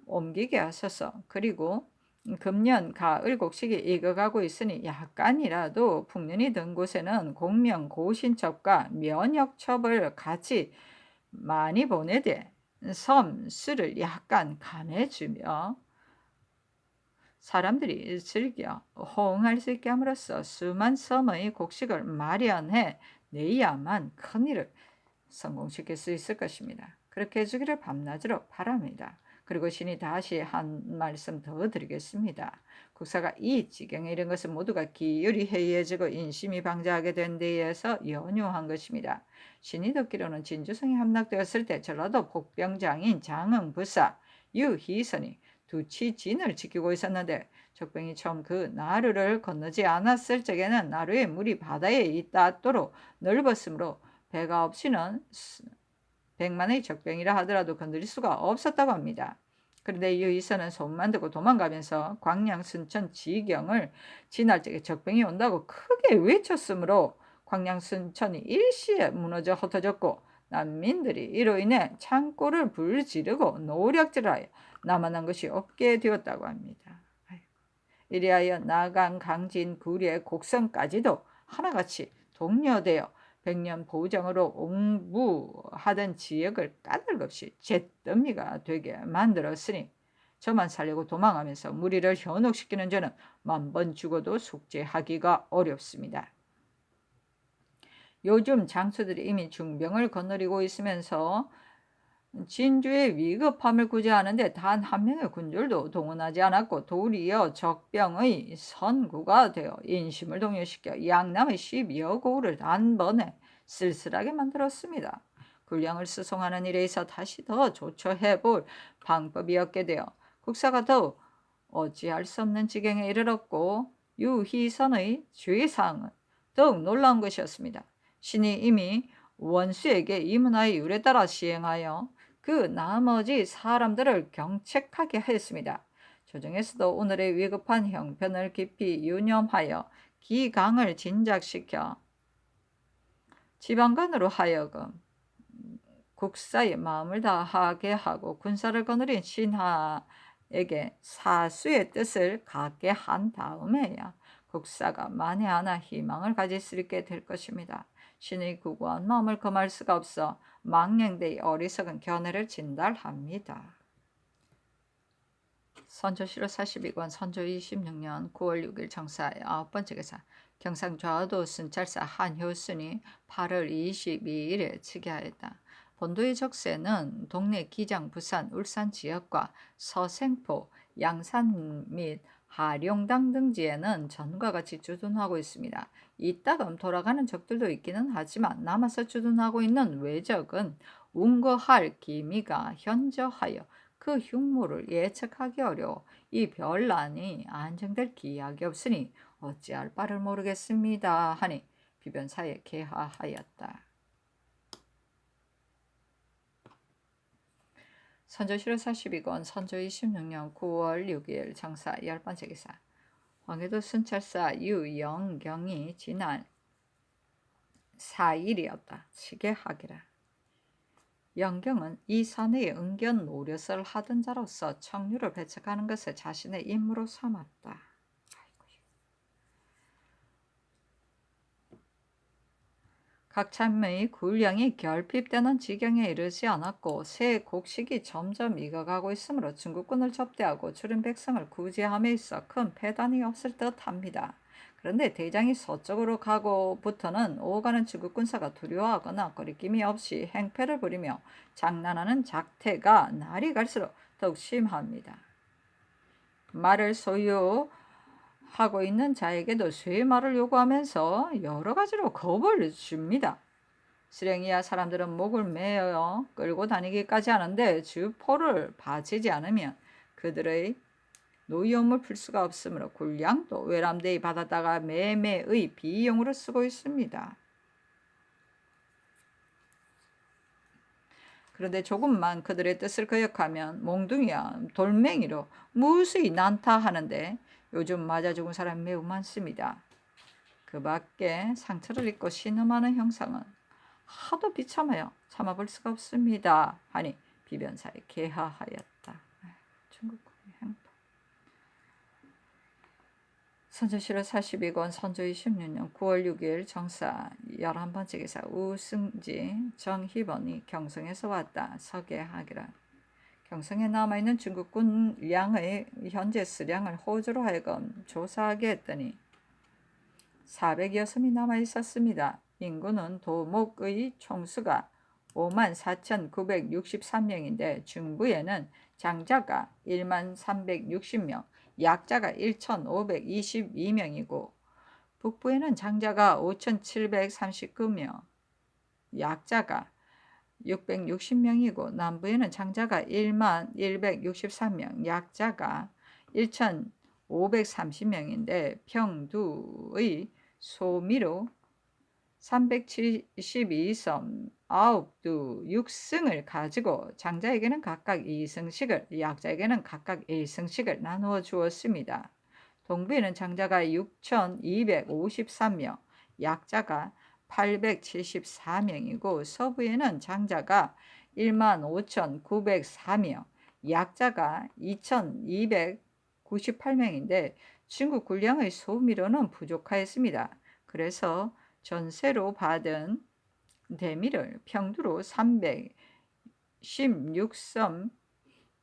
옮기게 하소서. 그리고 금년 가을 곡식이 익어가고 있으니 약간이라도 풍년이 든 곳에는 공명 고신첩과 면역첩을 같이 많이 보내되 섬 수를 약간 감해주며 사람들이 즐겨 호응할 수 있게 함으로써 수만 섬의 곡식을 마련해 내야만 큰일을 성공시킬 수 있을 것입니다. 그렇게 해주기를 밤낮으로 바랍니다. 그리고 신이 다시 한 말씀 더 드리겠습니다. 국사가 이 지경에 이른 것은 모두가 기율이 해이해지고 인심이 방자하게 된 데에서 연유한 것입니다. 신이 듣기로는 진주성이 함락되었을 때 전라도 복병장인 장흥부사 유희선이 두치진을 지키고 있었는데 적병이 처음 그 나루를 건너지 않았을 적에는 나루의 물이 바다에 닿도록 넓었으므로 배가 없이는 100만의 적병이라 하더라도 건드릴 수가 없었다고 합니다. 그런데 유희선은 소문만 듣고 도망가면서 광양 순천 지경을 지날 적에 적병이 온다고 크게 외쳤으므로 광양 순천이 일시에 무너져 흩어졌고 난민들이 이로 인해 창고를 불지르고 노략질하여 남아난 것이 없게 되었다고 합니다. 이리하여 나강, 강진, 구례, 곡성까지도 하나같이 독려되어 백년 보정으로 옹부하던 지역을 까닭없이 잿더미가 되게 만들었으니 저만 살려고 도망하면서 무리를 현혹시키는 저는 만번 죽어도 속죄하기가 어렵습니다. 요즘 장수들이 이미 중병을 거느리고 있으면서 진주의 위급함을 구제하는데 단 한 명의 군졸도 동원하지 않았고 도리어 적병의 선구가 되어 인심을 동요시켜 양남의 12여 고을을 단번에 쓸쓸하게 만들었습니다. 군량을 수송하는 일에 있어 다시 더 조처해볼 방법이 없게 되어 국사가 더욱 어찌할 수 없는 지경에 이르렀고 유희선의 죄상은 더욱 놀라운 것이었습니다. 신이 이미 원수에게 이 문화의 율에 따라 시행하여 그 나머지 사람들을 경책하게 하였습니다. 조정에서도 오늘의 위급한 형편을 깊이 유념하여 기강을 진작시켜 지방간으로 하여금 국사의 마음을 다하게 하고 군사를 거느린 신하에게 사수의 뜻을 갖게 한 다음에야 국사가 만에 하나 희망을 가질 수 있게 될 것입니다. 신의 구구한 마음을 금할 수가 없어 망령되이 어리석은 견해를 진달합니다. 선조실록 42권 선조 26년 9월 6일 정사 9번째 기사 경상좌도 순찰사 한효순이 8월 22일에 즉위하였다. 본도의 적세는 동네 기장, 부산, 울산 지역과 서생포, 양산 및 하룡당 등지에는 전과 같이 주둔하고 있습니다. 이따금 돌아가는 적들도 있기는 하지만 남아서 주둔하고 있는 외적은 운거할 기미가 현저하여 그 흉모를 예측하기 어려워 이 별난이 안정될 기약이 없으니 어찌할 바를 모르겠습니다 하니 비변사에 계하하였다. 선조실록 42권 선조 26년 9월 6일 정사 10번째 기사 황해도 순찰사 유영경이 지난 4일이었다. 치게하기라. 영경은 이 사내에 은견 노릇을 하던 자로서 청류를 배척하는 것을 자신의 임무로 삼았다. 각 참의 군량이 결핍되는 지경에 이르지 않았고 새 곡식이 점점 익어가고 있으므로 중국군을 접대하고 주린 백성을 구제함에 있어 큰 패단이 없을 듯합니다. 그런데 대장이 서쪽으로 가고부터는 오가는 중국군사가 두려워하거나 거리낌이 없이 행패를 부리며 장난하는 작태가 날이 갈수록 더욱 심합니다. 말을 소유하고 있는 자에게도 쇠말을 요구하면서 여러 가지로 겁을 줍니다. 실행이야 사람들은 목을 매어 끌고 다니기까지 하는데 주포를 바치지 않으면 그들의 노여움을 풀 수가 없으므로 군량도 외람되이 받았다가 매매의 비용으로 쓰고 있습니다. 그런데 조금만 그들의 뜻을 거역하면 몽둥이야 돌멩이로 무수히 난타하는데 요즘 맞아 죽은 사람이 매우 많습니다. 그 밖에 상처를 입고 신음하는 형상은 하도 비참하여 참아볼 수가 없습니다 하니 비변사에 계하하였다. 중국군의 행포. 선조실록 42권 선조 26년 9월 6일 정사 11번째 기사 우승지 정희번이 경성에서 왔다. 서계하기라. 경성에 남아있는 중국군 량의 현재 수량을 호주로 하여금 조사하게 했더니 400여 섬이 남아있었습니다. 인구는 도목의 총수가 54,963명인데 중부에는 장자가 13,360명, 약자가 1,522명이고 북부에는 장자가 5,739명, 약자가 660명이고 남부에는 장자가 11,163명, 약자가 1,530명인데 평두의 소미로 372섬 9두 6승을 가지고 장자에게는 각각 2승씩을, 약자에게는 각각 1승씩을 나누어 주었습니다. 동부에는 장자가 6,253명, 약자가 874명이고 서부에는 장자가 15,904명, 약자가 2,298명인데 중국 군량의 소미로는 부족하였습니다. 그래서 전세로 받은 대미를 평두로 316섬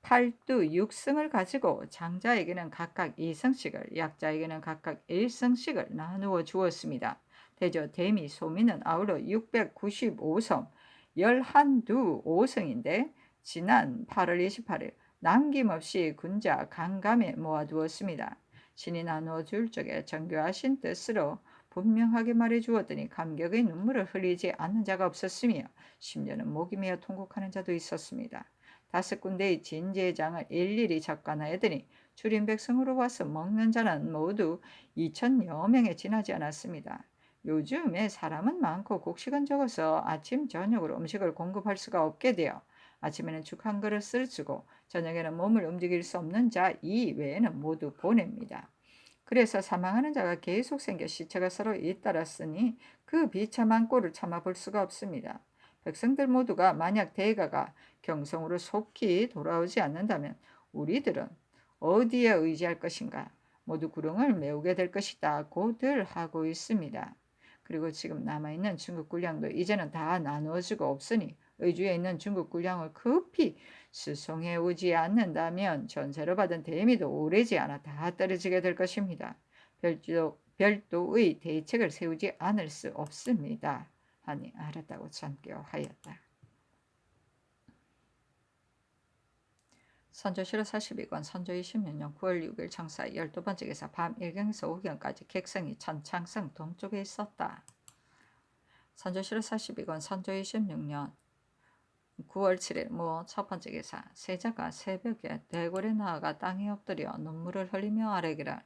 8두 6승을 가지고 장자에게는 각각 2승씩을, 약자에게는 각각 1승씩을 나누어 주었습니다. 대저 대미 소미는 아울러 695섬 11두 5승인데 지난 8월 28일 남김없이 군자 강감에 모아두었습니다. 신이 나누어 줄 적에 정교하신 뜻으로 분명하게 말해 주었더니 감격의 눈물을 흘리지 않는 자가 없었으며 심지어는 목이 메어 통곡하는 자도 있었습니다. 5군데의 진제장을 일일이 적관하였더니 주린 백성으로 와서 먹는 자는 모두 2,000여 명에 지나지 않았습니다. 요즘에 사람은 많고 곡식은 적어서 아침 저녁으로 음식을 공급할 수가 없게 되어 아침에는 죽 한 그릇을 주고 저녁에는 몸을 움직일 수 없는 자 이외에는 모두 보냅니다. 그래서 사망하는 자가 계속 생겨 시체가 서로 잇따랐으니 그 비참한 꼴을 참아볼 수가 없습니다. 백성들 모두가 만약 대가가 경성으로 속히 돌아오지 않는다면 우리들은 어디에 의지할 것인가? 모두 구렁을 메우게 될 것이다 고들 하고 있습니다. 그리고 지금 남아있는 중국 군량도 이제는 다 나누어지고 없으니 의주에 있는 중국 군량을 급히 수송해 오지 않는다면 전세로 받은 대미도 오래지 않아 다 떨어지게 될 것입니다. 별도의 대책을 세우지 않을 수 없습니다. 하니 알았다고 전교하였다. 선조실록 42권 선조 26년 9월 6일 청사 12번째 기사 밤 1경에서 5경까지 객성이 천창성 동쪽에 있었다. 선조실록 42권 선조 26년 9월 7일 모 첫번째 기사 세자가 새벽에 대궐에 나아가 땅에 엎드려 눈물을 흘리며 아뢰기를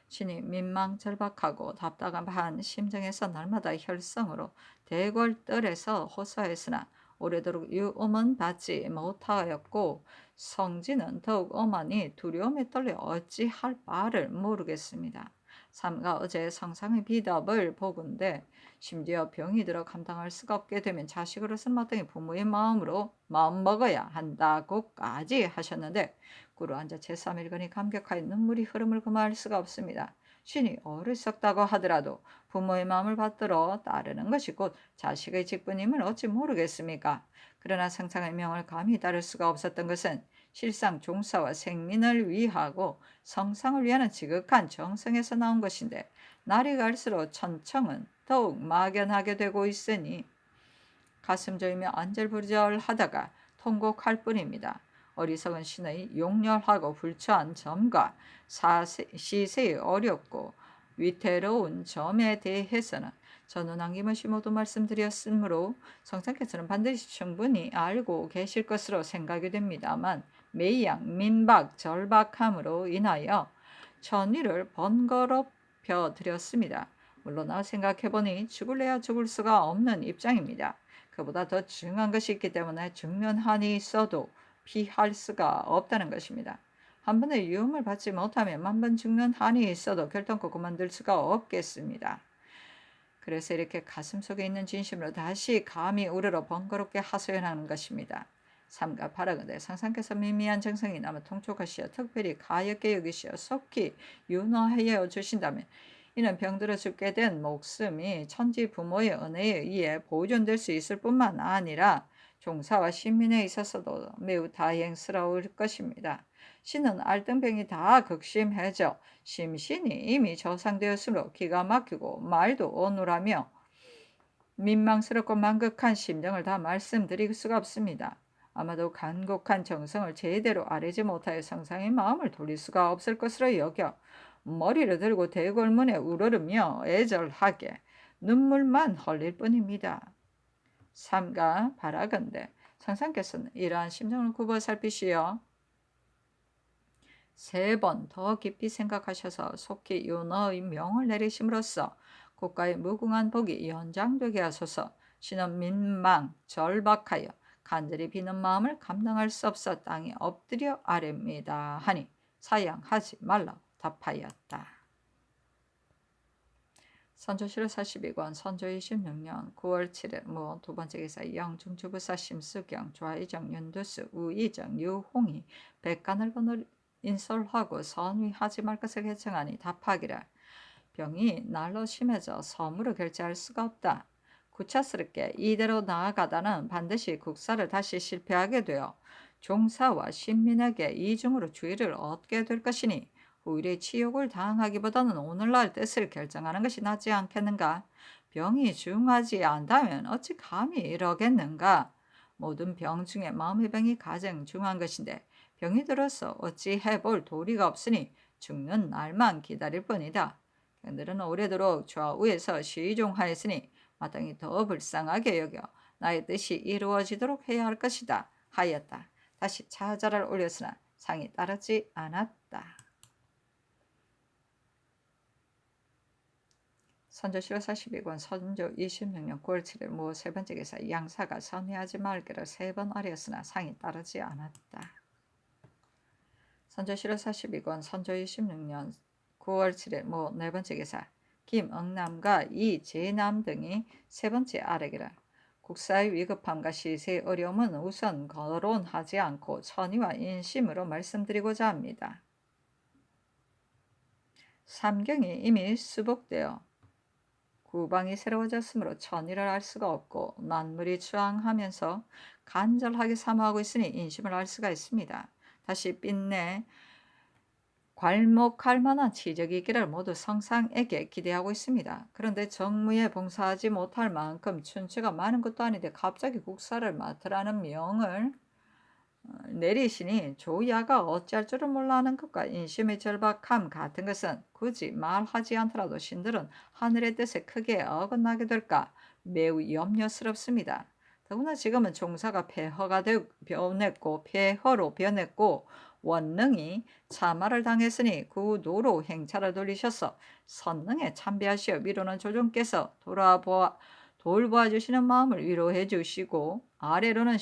신이 민망절박하고 답답한 심정에서 날마다 혈성으로 대궐 뜰에서 호소했으나 오래도록 유음은 받지 못하였고 성지는 더욱 엄하니 두려움에 떨려 어찌할 바를 모르겠습니다. 삼가 어제 성상의 비답을 보건대 심지어 병이 들어 감당할 수가 없게 되면 자식으로서 마땅히 부모의 마음으로 마음먹어야 한다고까지 하셨는데 꿇어 앉아 제3일간이 감격하여 눈물이 흐름을 금할 수가 없습니다. 신이 어리석다고 하더라도 부모의 마음을 받들어 따르는 것이 곧 자식의 직분임을 어찌 모르겠습니까? 그러나 성상의 명을 감히 따를 수가 없었던 것은 실상 종사와 생민을 위하고 성상을 위하는 지극한 정성에서 나온 것인데 날이 갈수록 천청은 더욱 막연하게 되고 있으니 가슴 조이며 안절부절하다가 통곡할 뿐입니다. 어리석은 신의 용렬하고 불초한 점과 시세의 어렵고 위태로운 점에 대해서는 저는 남김없이 모두 말씀드렸으므로 성상께서는 반드시 충분히 알고 계실 것으로 생각이 됩니다만 매양 민박 절박함으로 인하여 전의를 번거롭혀 드렸습니다. 물론 생각해보니 죽을래야 죽을 수가 없는 입장입니다. 그보다 더 중요한 것이 있기 때문에 죽는 한이 있어도 피할 수가 없다는 것입니다. 한 번의 유음을 받지 못하면 만번 죽는 한이 있어도 결단코 그만둘 수가 없겠습니다. 그래서 이렇게 가슴속에 있는 진심으로 다시 감히 우러러 번거롭게 하소연하는 것입니다. 삼가 바라건대 상상께서 미미한 정성이 남아 통촉하시어 특별히 가엾게 여기시어 속히 윤화하여 주신다면 이는 병들어 죽게 된 목숨이 천지 부모의 은혜에 의해 보존될 수 있을 뿐만 아니라 종사와 신민에 있어서도 매우 다행스러울 것입니다. 신은 알등병이 다 극심해져 심신이 이미 저상되었으므로 기가 막히고 말도 어눌하며 민망스럽고 만극한 심정을 다 말씀드릴 수가 없습니다. 아마도 간곡한 정성을 제대로 아뢰지 못하여 성상의 마음을 돌릴 수가 없을 것으로 여겨 머리를 들고 대궐문에 우러르며 애절하게 눈물만 흘릴 뿐입니다. 삼가 바라건대 성상께서는 이러한 심정을 굽어 살피시어 3번 더 깊이 생각하셔서 속히 윤허의 명을 내리심으로써 국가의 무궁한 복이 연장되게 하소서. 신은 민망 절박하여 간절히 비는 마음을 감당할 수 없어 땅에 엎드려 아뢰입니다 하니 사양하지 말라고 답하였다. 선조실록 42권 선조 26년 9월 7일 무 두번째 기사 영중주부사 심수경 좌의정 윤두수 우의정 유홍이 백간을 인솔하고 선위하지 말 것을 개청하니 답하기를 병이 날로 심해져 섬으로 결제할 수가 없다. 구차스럽게 이대로 나아가다는 반드시 국사를 다시 실패하게 되어 종사와 신민에게 이중으로 주의를 얻게 될 것이니 오히려 치욕을 당하기보다는 오늘날 뜻을 결정하는 것이 낫지 않겠는가? 병이 중하지 않다면 어찌 감히 이러겠는가? 모든 병 중에 마음의 병이 가장 중한 것인데 병이 들어서 어찌 해볼 도리가 없으니 죽는 날만 기다릴 뿐이다. 그들은 오래도록 좌우에서 시종하였으니 마땅히 더 불쌍하게 여겨 나의 뜻이 이루어지도록 해야 할 것이다 하였다. 다시 차자를 올렸으나 상이 따르지 않았다. 선조실록 42권 선조 26년 9월 7일 무 3번째 기사 양사가 선회하지 말기를 3번 아뢰었으나 상이 따르지 않았다. 선조실록 42권 선조 26년 9월 7일 무 4번째 기사 김응남과 이재남 등이 3번째 아뢰기를 국사의 위급함과 시세의 어려움은 우선 거론하지 않고 천의와 인심으로 말씀드리고자 합니다. 삼경이 이미 수복되어 구방이 새로워졌으므로 천의를 알 수가 없고 난물이 추앙하면서 간절하게 사모하고 있으니 인심을 알 수가 있습니다. 다시 빚내 괄목할 만한 치적이 있기를 모두 성상에게 기대하고 있습니다. 그런데 정무에 봉사하지 못할 만큼 춘추가 많은 것도 아닌데 갑자기 국사를 맡으라는 명을 내리시니 조야가 어찌할 줄을 몰라 하는 것과 인심의 절박함 같은 것은 굳이 말하지 않더라도 신들은 하늘의 뜻에 크게 어긋나게 될까 매우 염려스럽습니다. 더구나 지금은 종사가 폐허로 변했고 원능이 참화를 당했으니 그 노로 행차를 돌리셔서 선능에 참배하시어 미루는 조정께서 돌보아 주시는 마음을 위로해 주시고 아래로는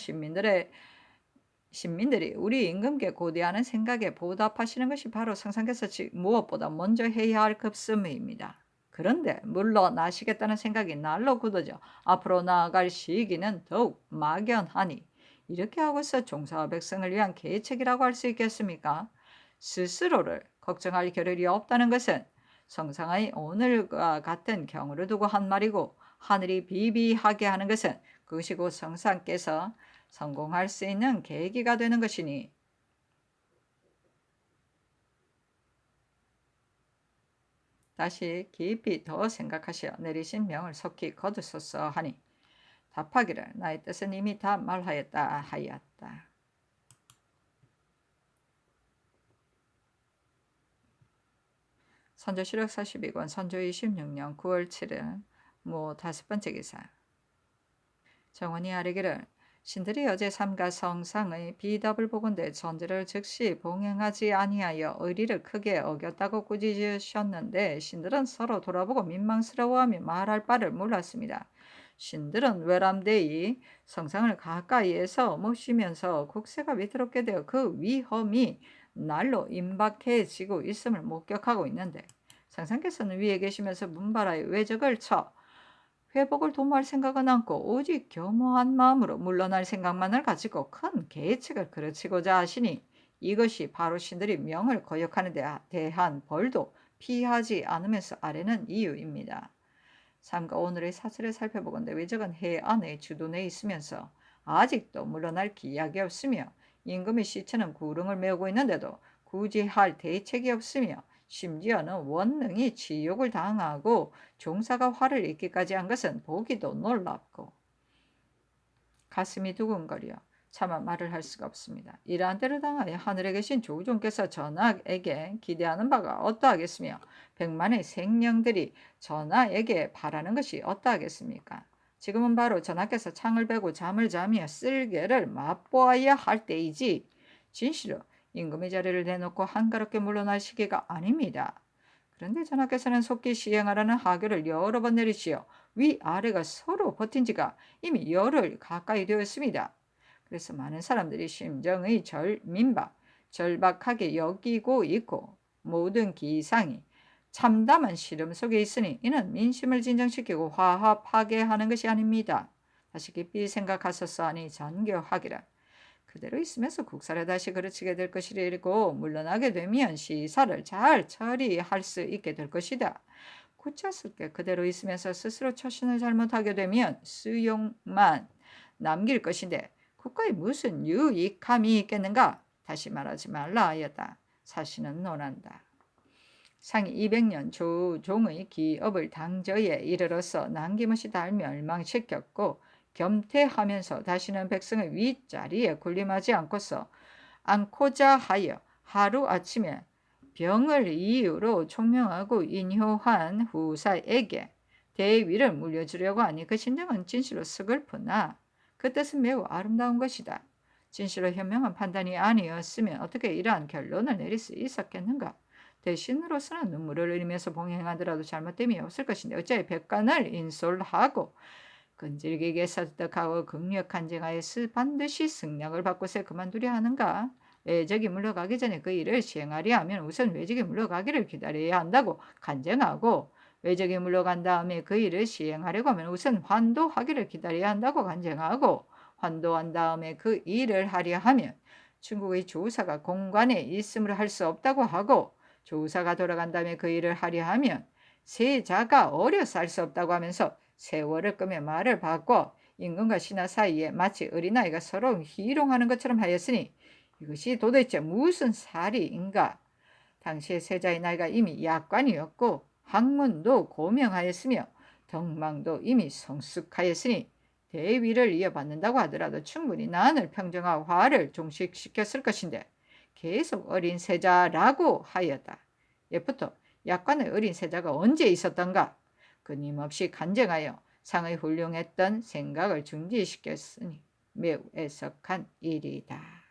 신민들이 우리 임금께 고대하는 생각에 보답하시는 것이 바로 성상께서 무엇보다 먼저 해야 할 급선무입니다. 그런데 물러나시겠다는 생각이 날로 굳어져 앞으로 나아갈 시기는 더욱 막연하니 이렇게 하고서 종사와 백성을 위한 계책이라고 할 수 있겠습니까? 스스로를 걱정할 겨를이 없다는 것은 성상의 오늘과 같은 경우를 두고 한 말이고 하늘이 비비하게 하는 것은 그것이 곧 성상께서 성공할 수 있는 계기가 되는 것이니 다시 깊이 더 생각하시어 내리신 명을 속히 거두소서 하니 답하기를 나의 뜻은 이미 다 말하였다 하였다. 선조실록 42권 선조 26년 9월 7일 무 5번째 기사 정원이 아뢰기를 신들이 어제 삼가 성상의 비답을 보건대 전제를 즉시 봉행하지 아니하여 의리를 크게 어겼다고 꾸짖으셨는데 신들은 서로 돌아보고 민망스러워하며 말할 바를 몰랐습니다. 신들은 외람되이 성상을 가까이에서 모시면서 국세가 위태롭게 되어 그 위험이 날로 임박해지고 있음을 목격하고 있는데 성상께서는 위에 계시면서 문바라에 외적을 쳐 회복을 도모할 생각은 않고 오직 겸허한 마음으로 물러날 생각만을 가지고 큰 계책을 그르치고자 하시니 이것이 바로 신들이 명을 거역하는 데 대한 벌도 피하지 않으면서 아뢰는 이유입니다. 삼가 오늘의 사설을 살펴보건대 외적은 해안의 주둔에 있으면서 아직도 물러날 기약이 없으며 임금의 시체는 구릉을 메우고 있는데도 굳이 할 대책이 없으며 심지어는 원능이 지욕을 당하고 종사가 화를 입기까지 한 것은 보기도 놀랍고 가슴이 두근거려 차마 말을 할 수가 없습니다. 이러한 때를 당하여 하늘에 계신 조종께서 전하에게 기대하는 바가 어떠하겠으며 백만의 생령들이 전하에게 바라는 것이 어떠하겠습니까? 지금은 바로 전하께서 창을 베고 잠을 자며 쓸개를 맛보아야 할 때이지 진실로 임금의 자리를 내놓고 한가롭게 물러날 시기가 아닙니다. 그런데 전하께서는 속히 시행하라는 하교를 여러 번 내리시어 위아래가 서로 버틴 지가 이미 열흘 가까이 되었습니다. 그래서 많은 사람들이 심정의 절박하게 여기고 있고 모든 기상이 참담한 시름 속에 있으니 이는 민심을 진정시키고 화합하게 하는 것이 아닙니다. 다시 깊이 생각하셨사오니 전교하기를 그대로 있으면서 국사를 다시 그르치게 될 것이고 물러나게 되면 시사를 잘 처리할 수 있게 될 것이다. 고쳤을게 그대로 있으면서 스스로 처신을 잘못하게 되면 수용만 남길 것인데 국가에 무슨 유익함이 있겠는가? 다시 말하지 말라 하였다. 사신은 논한다. 상이 200년 조종의 기업을 당저에 이르러서 남김없이 다 멸망시켰고 겸퇴하면서 다시는 백성의 윗자리에 군림하지 않고자 하여 하루아침에 병을 이유로 총명하고 인효한 후사에게 대위를 물려주려고 하니 그 심정은 진실로 서글프나 그 뜻은 매우 아름다운 것이다. 진실로 현명한 판단이 아니었으면 어떻게 이러한 결론을 내릴 수 있었겠는가? 대신으로서는 눈물을 흘리면서 봉행하더라도 잘못됨이 없을 것인데 어찌하여 백관을 인솔하고 끈질기게 설득하고 극력한 쟁하에서 반드시 승낙을 받고서 그만두려 하는가? 외적이 물러가기 전에 그 일을 시행하려 하면 우선 외적이 물러가기를 기다려야 한다고 간쟁하고 외적이 물러간 다음에 그 일을 시행하려고 하면 우선 환도하기를 기다려야 한다고 간쟁하고 환도한 다음에 그 일을 하려 하면 중국의 조사가 공관에 있음을 할 수 없다고 하고 조사가 돌아간 다음에 그 일을 하려 하면 세자가 어려서 할 수 없다고 하면서 세월을 끄며 말을 바꿔 임금과 신하 사이에 마치 어린아이가 서로 희롱하는 것처럼 하였으니 이것이 도대체 무슨 살이인가? 당시의 세자의 나이가 이미 약관이었고 학문도 고명하였으며 덕망도 이미 성숙하였으니 대위를 이어받는다고 하더라도 충분히 난을 평정하고 화를 종식시켰을 것인데 계속 어린 세자라고 하였다. 예부터 약관의 어린 세자가 언제 있었던가? 끊임없이 간쟁하여 상의 훌륭했던 생각을 중지시켰으니 매우 애석한 일이다.